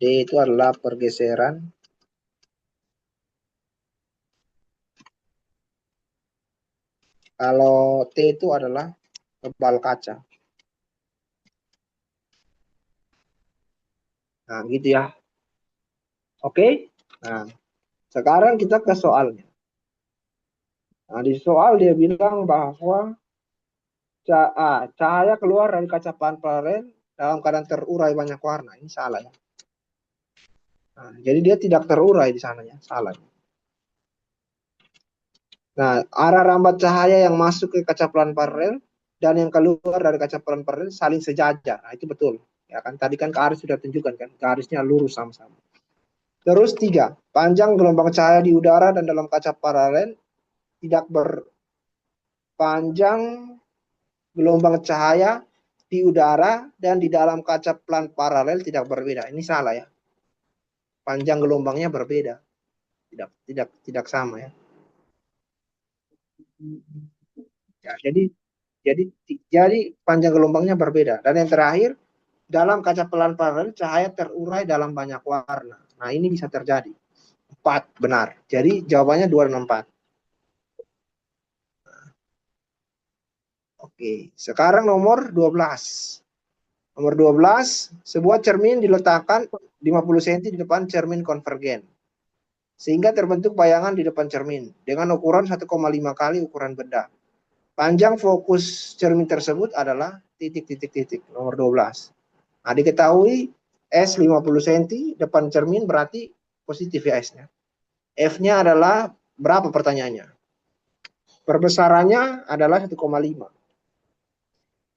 D itu adalah pergeseran kalau T itu adalah tebal kaca. Nah, gitu ya. Oke. Nah, sekarang kita ke soalnya. Nah, di soal dia bilang bahwa cahaya keluar dari kaca pelan paralel dalam keadaan terurai banyak warna. Ini salah ya. Nah, jadi dia tidak terurai di sana ya, salah. Nah, arah rambat cahaya yang masuk ke kaca pelan paralel dan yang keluar dari kaca pelan paralel saling sejajar. Nah, itu betul. Ya kan, tadi kan garis sudah tunjukkan kan, garisnya lurus sama-sama. Terus 3, panjang gelombang cahaya di udara dan dalam kaca paralel tidak berpanjang gelombang cahaya di udara dan di dalam kaca pelan paralel tidak berbeda. Ini salah ya. Panjang gelombangnya berbeda. Tidak sama ya. Ya, jadi panjang gelombangnya berbeda. Dan yang terakhir, dalam kaca pelan paralel cahaya terurai dalam banyak warna. Nah, ini bisa terjadi. 4 benar. Jadi jawabannya 2 dan 4. Oke, sekarang nomor 12. Nomor 12, sebuah cermin diletakkan 50 cm di depan cermin konvergen. Sehingga terbentuk bayangan di depan cermin dengan ukuran 1,5 kali ukuran benda. Panjang fokus cermin tersebut adalah titik. Nomor 12. Nah, diketahui S 50 cm depan cermin berarti positif ya S-nya. F-nya adalah berapa pertanyaannya? Perbesarannya adalah 1,5.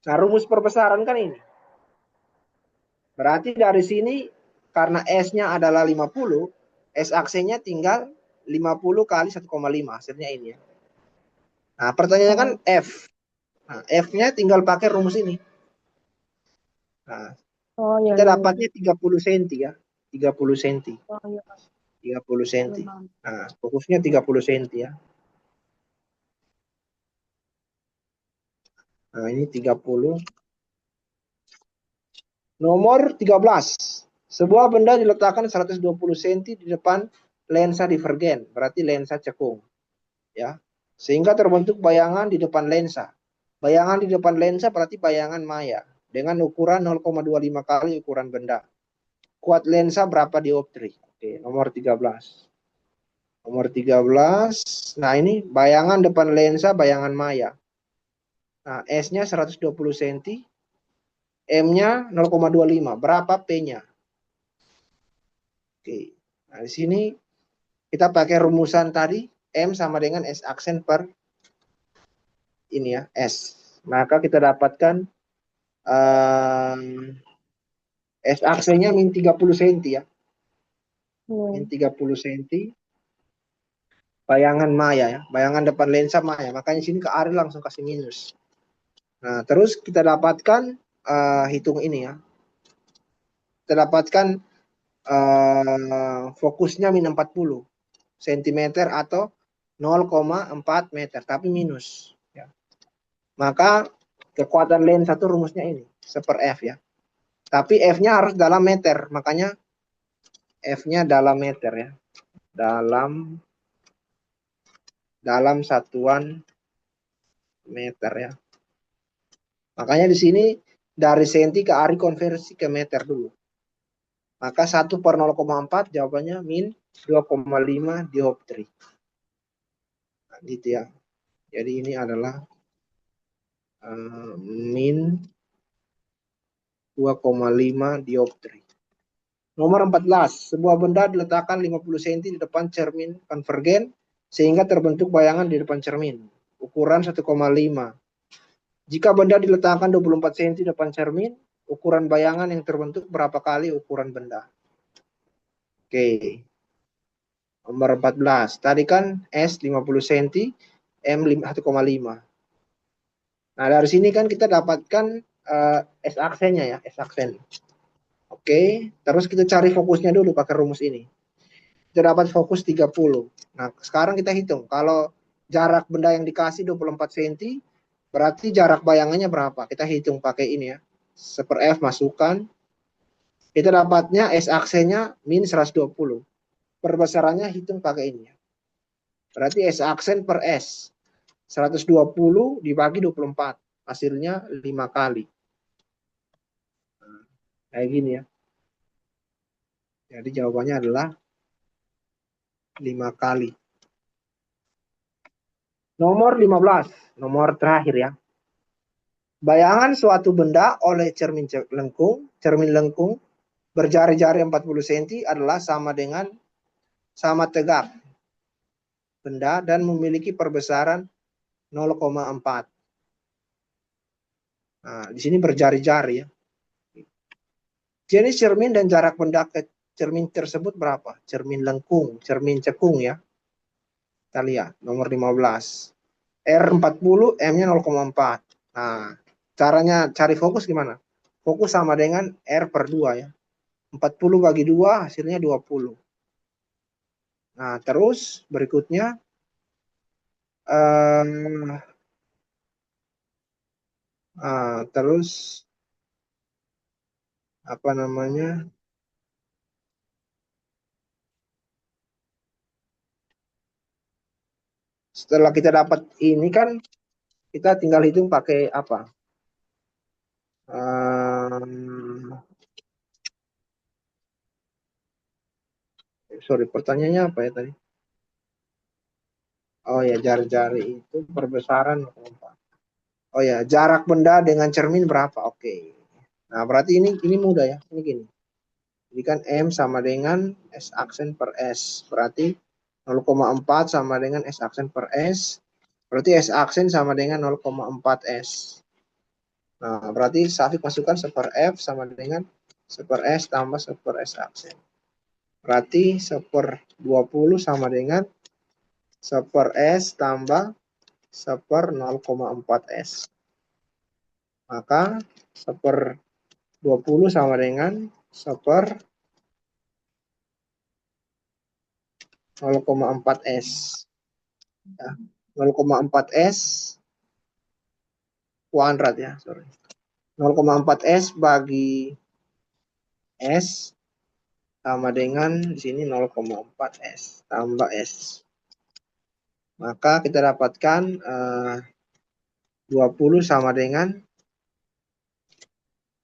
Nah, rumus perbesaran kan ini. Berarti dari sini karena S-nya adalah 50, S aksennya tinggal 50 kali 1,5 hasilnya ini ya. Nah, pertanyaannya kan F. Nah, F-nya tinggal pakai rumus ini. Nah, Oh iya, kita iya, iya. dapatnya 30 cm ya. 30 cm. Oh iya. 30 cm. Iya. Nah, fokusnya 30 cm ya. Nah, ini 30. Nomor 13. Sebuah benda diletakkan 120 cm di depan lensa divergen, berarti lensa cekung. Ya. Sehingga terbentuk bayangan di depan lensa. Bayangan di depan lensa berarti bayangan maya dengan ukuran 0,25 kali ukuran benda. Kuat lensa berapa dioptri? Oke, nomor 13. Nomor 13. Nah, ini bayangan depan lensa bayangan maya. Nah, S-nya 120 cm, M-nya 0,25. Berapa P-nya? Oke. Nah, di sini kita pakai rumusan tadi, M sama dengan S aksen per ini ya, S. Maka kita dapatkan S aksennya min 30 cm ya. Min 30 cm. Bayangan maya ya. Bayangan depan lensa maya. Makanya sini ke Ari langsung kasih minus. Nah, terus kita dapatkan hitung ini ya. Kita dapatkan fokusnya min 40 cm atau 0,4 meter. Tapi minus. Ya. Maka kekuatan lensa itu rumusnya ini. Seper F ya. Tapi F-nya harus dalam meter. Makanya F-nya dalam meter ya. Dalam satuan meter ya. Makanya di sini dari senti ke ari konversi ke meter dulu. Maka 1 per 0,4 jawabannya min 2,5 dioptri. Nah, gitu ya. Jadi ini adalah min 2,5 dioptri. Nomor 14. Sebuah benda diletakkan 50 cm di depan cermin konvergen sehingga terbentuk bayangan di depan cermin. Ukuran 1,5. Jika benda diletakkan 24 cm di depan cermin, ukuran bayangan yang terbentuk berapa kali ukuran benda? Oke. Nomor 14. Tadi kan S 50 cm, M 1,5. Nah, dari sini kan kita dapatkan S aksennya ya, S aksen. Oke, terus kita cari fokusnya dulu pakai rumus ini. Kita dapat fokus 30. Nah, sekarang kita hitung. Kalau jarak benda yang dikasih 24 cm, berarti jarak bayangannya berapa? Kita hitung pakai ini ya. Seper F masukkan. Kita dapatnya S aksennya min 120. Perbesarannya hitung pakai ini ya. Berarti S aksen per S. 120 dibagi 24. Hasilnya 5 kali. Nah, kayak gini ya. Jadi jawabannya adalah 5 kali. Nomor 15. Nomor terakhir ya. Bayangan suatu benda oleh cermin lengkung berjari-jari 40 cm adalah sama tegak benda dan memiliki perbesaran 0,4. Nah, di sini berjari-jari ya. Jenis cermin dan jarak benda ke cermin tersebut berapa? Cermin lengkung, cermin cekung ya. Kita lihat nomor 15. R40, M-nya 0,4. Nah, caranya cari fokus gimana? Fokus sama dengan R per 2 ya. 40 bagi 2 hasilnya 20. Nah, terus berikutnya terus apa namanya? Setelah kita dapat ini kan kita tinggal hitung pakai apa? Sorry, pertanyaannya apa ya tadi? Oh ya, jari-jari itu perbesaran. Oh ya, jarak benda dengan cermin berapa? Oke. Nah, berarti ini mudah ya. Ini gini. Jadi kan M sama dengan S aksen per S. Berarti 0,4 sama dengan S aksen per S. Berarti S aksen sama dengan 0,4 S. Nah, berarti Safik masukkan seper F sama dengan seper S tambah seper S aksen. Berarti 1/20 sama dengan 1/s tambah 1/0,4 s. Maka 1/20 sama dengan 1/0,4 s. Ya. 0,4 s kuadrat ya, sorry. 0,4 s bagi s sama dengan di sini 0,4 s tambah s. Maka kita dapatkan 20 sama dengan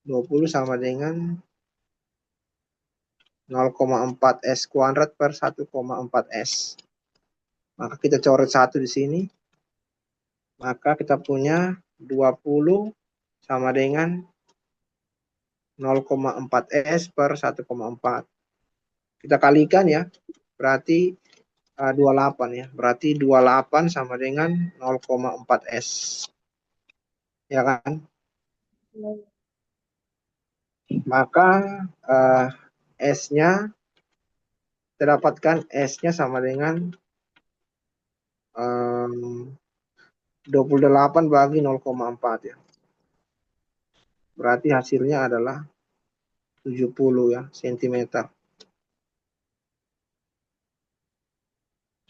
0,4 s kuadrat per 1,4 s. Maka kita coret 1 di sini. Maka kita punya 20 sama dengan 0,4 s per 1,4. Kita kalikan ya. Berarti 28 ya. Berarti 28 sama dengan 0,4 s. Ya kan? Maka S-nya kita dapatkan S-nya sama dengan 28 bagi 0,4 ya. Berarti hasilnya adalah 70 ya cm.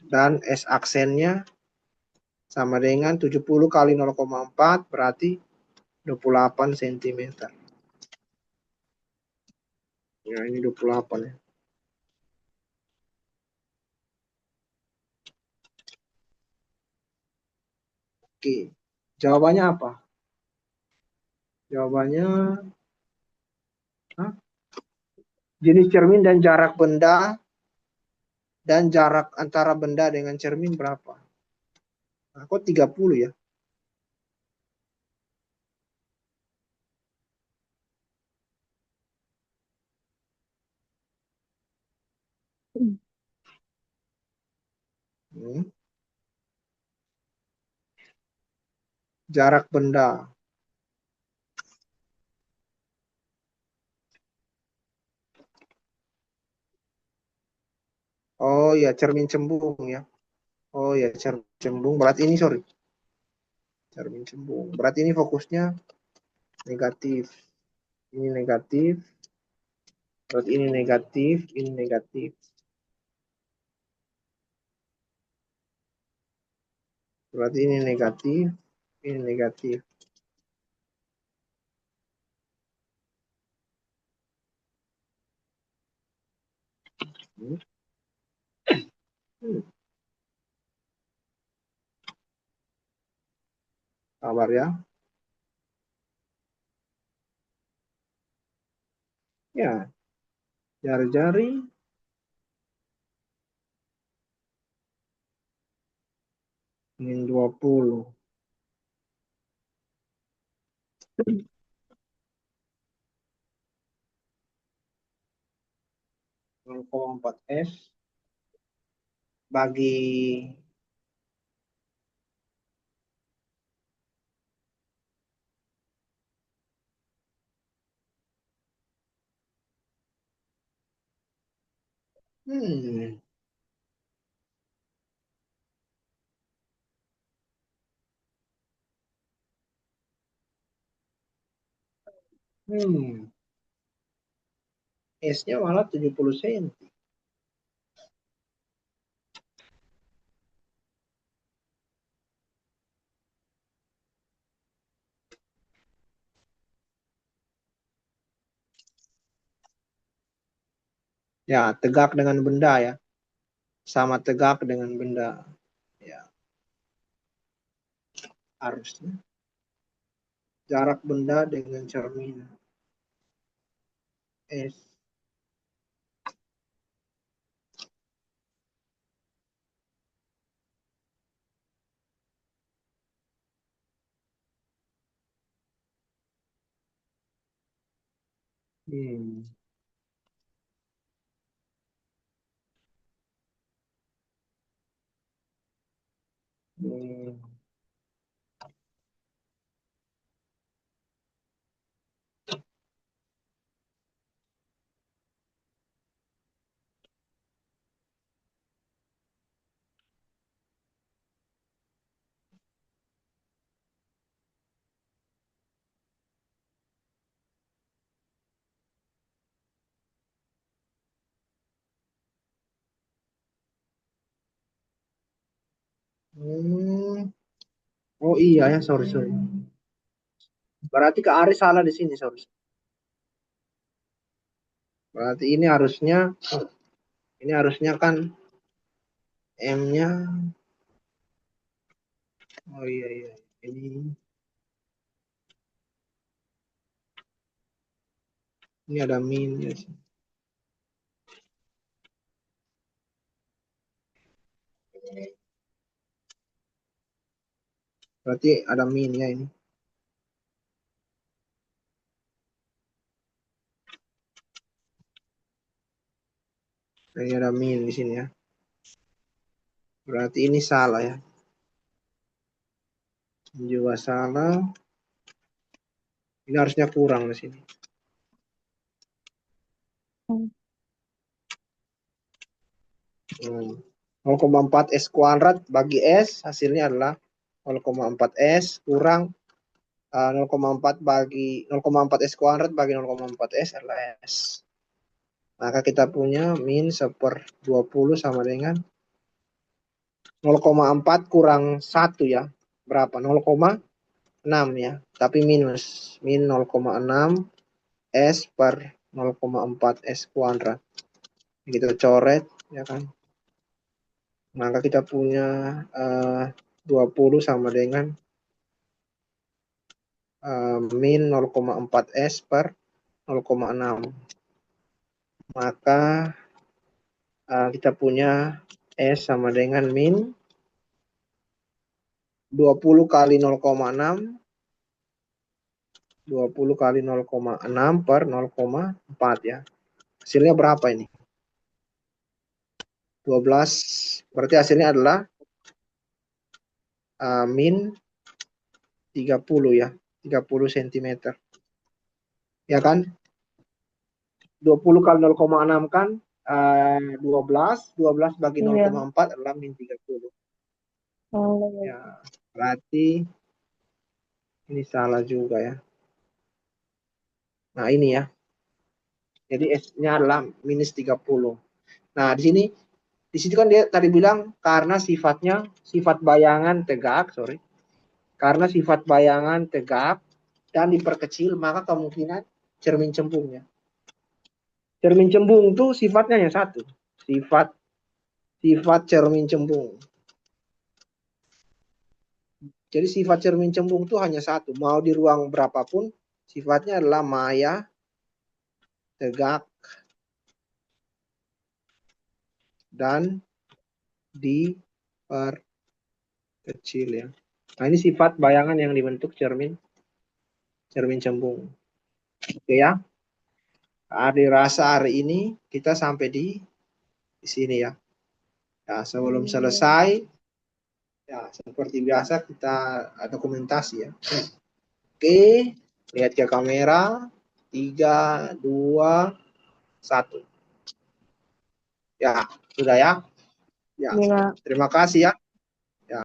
Dan S aksennya sama dengan 70 kali 0,4 berarti 28 cm. Ya, ini 28 ya. Oke. Jawabannya apa? Jawabannya jenis cermin dan jarak benda dan jarak antara benda dengan cermin berapa? Nah, kok 30 ya? Hmm. Jarak benda. Oh ya, cermin cembung ya. Oh ya, cermin cembung. Berarti ini, sorry. Cermin cembung. Berarti ini fokusnya negatif. Ini negatif. Berarti ini negatif, ini negatif. Berarti ini negatif, ini negatif. Hmm. Sabar ya. Ya, jari-jari min 20. 0,4 s bagi hmm, hmm, S-nya malah 70 cm. Ya, tegak dengan benda ya. Sama tegak dengan benda. Ya, harusnya. Jarak benda dengan cermin S. Hmm. Hmm. Hmm. Oh iya ya, sorry sorry. Berarti Kak Aris salah di sini, sorry. Berarti ini harusnya kan M-nya. Oh iya iya. Ini ada min ya. Berarti ada min ya ini. Nah, ini ada min di sini ya. Berarti ini salah ya. Ini juga salah. Ini harusnya kurang di sini. Hmm. 0,4 S kuadrat bagi S hasilnya adalah 0,4 S kurang 0,4 bagi 0,4 S kuadrat bagi 0,4 S adalah S. Maka kita punya min 1/20 sama dengan 0,4 kurang 1 ya. Berapa? 0,6 ya. Tapi minus. Min 0,6 S per 0,4 S kuadrat. Kita coret ya kan. Maka kita punya 20 sama dengan min 0,4 S per 0,6. Maka kita punya S sama dengan min 20 kali 0,6. 20 kali 0,6 per 0,4 ya. Hasilnya berapa ini? 12. Berarti hasilnya adalah min 30 ya. 30 cm. Ya kan? 20 kali 0,6 kan 12. 12 bagi Iya. 0,4 adalah min 30. Oh, Ya, berarti ini salah juga ya. Nah, ini ya. Jadi S-nya adalah minus 30. Nah, di sini kan dia tadi bilang karena sifat bayangan tegak, sorry. Karena sifat bayangan tegak dan diperkecil, maka kemungkinan cermin cembungnya. Cermin cembung itu sifatnya yang satu. Sifat sifat cermin cembung. Jadi sifat cermin cembung itu hanya satu. Mau di ruang berapapun, sifatnya adalah maya, tegak, dan diperkecil ya. Nah, ini sifat bayangan yang dibentuk cermin cermin cembung. Oke ya. Hari rasa hari ini kita sampai di sini ya. Ya, sebelum selesai, ya seperti biasa kita dokumentasi ya. Oke, lihat ke kamera. 3, 2, 1. Ya, sudah ya. Ya, iya. terima kasih ya.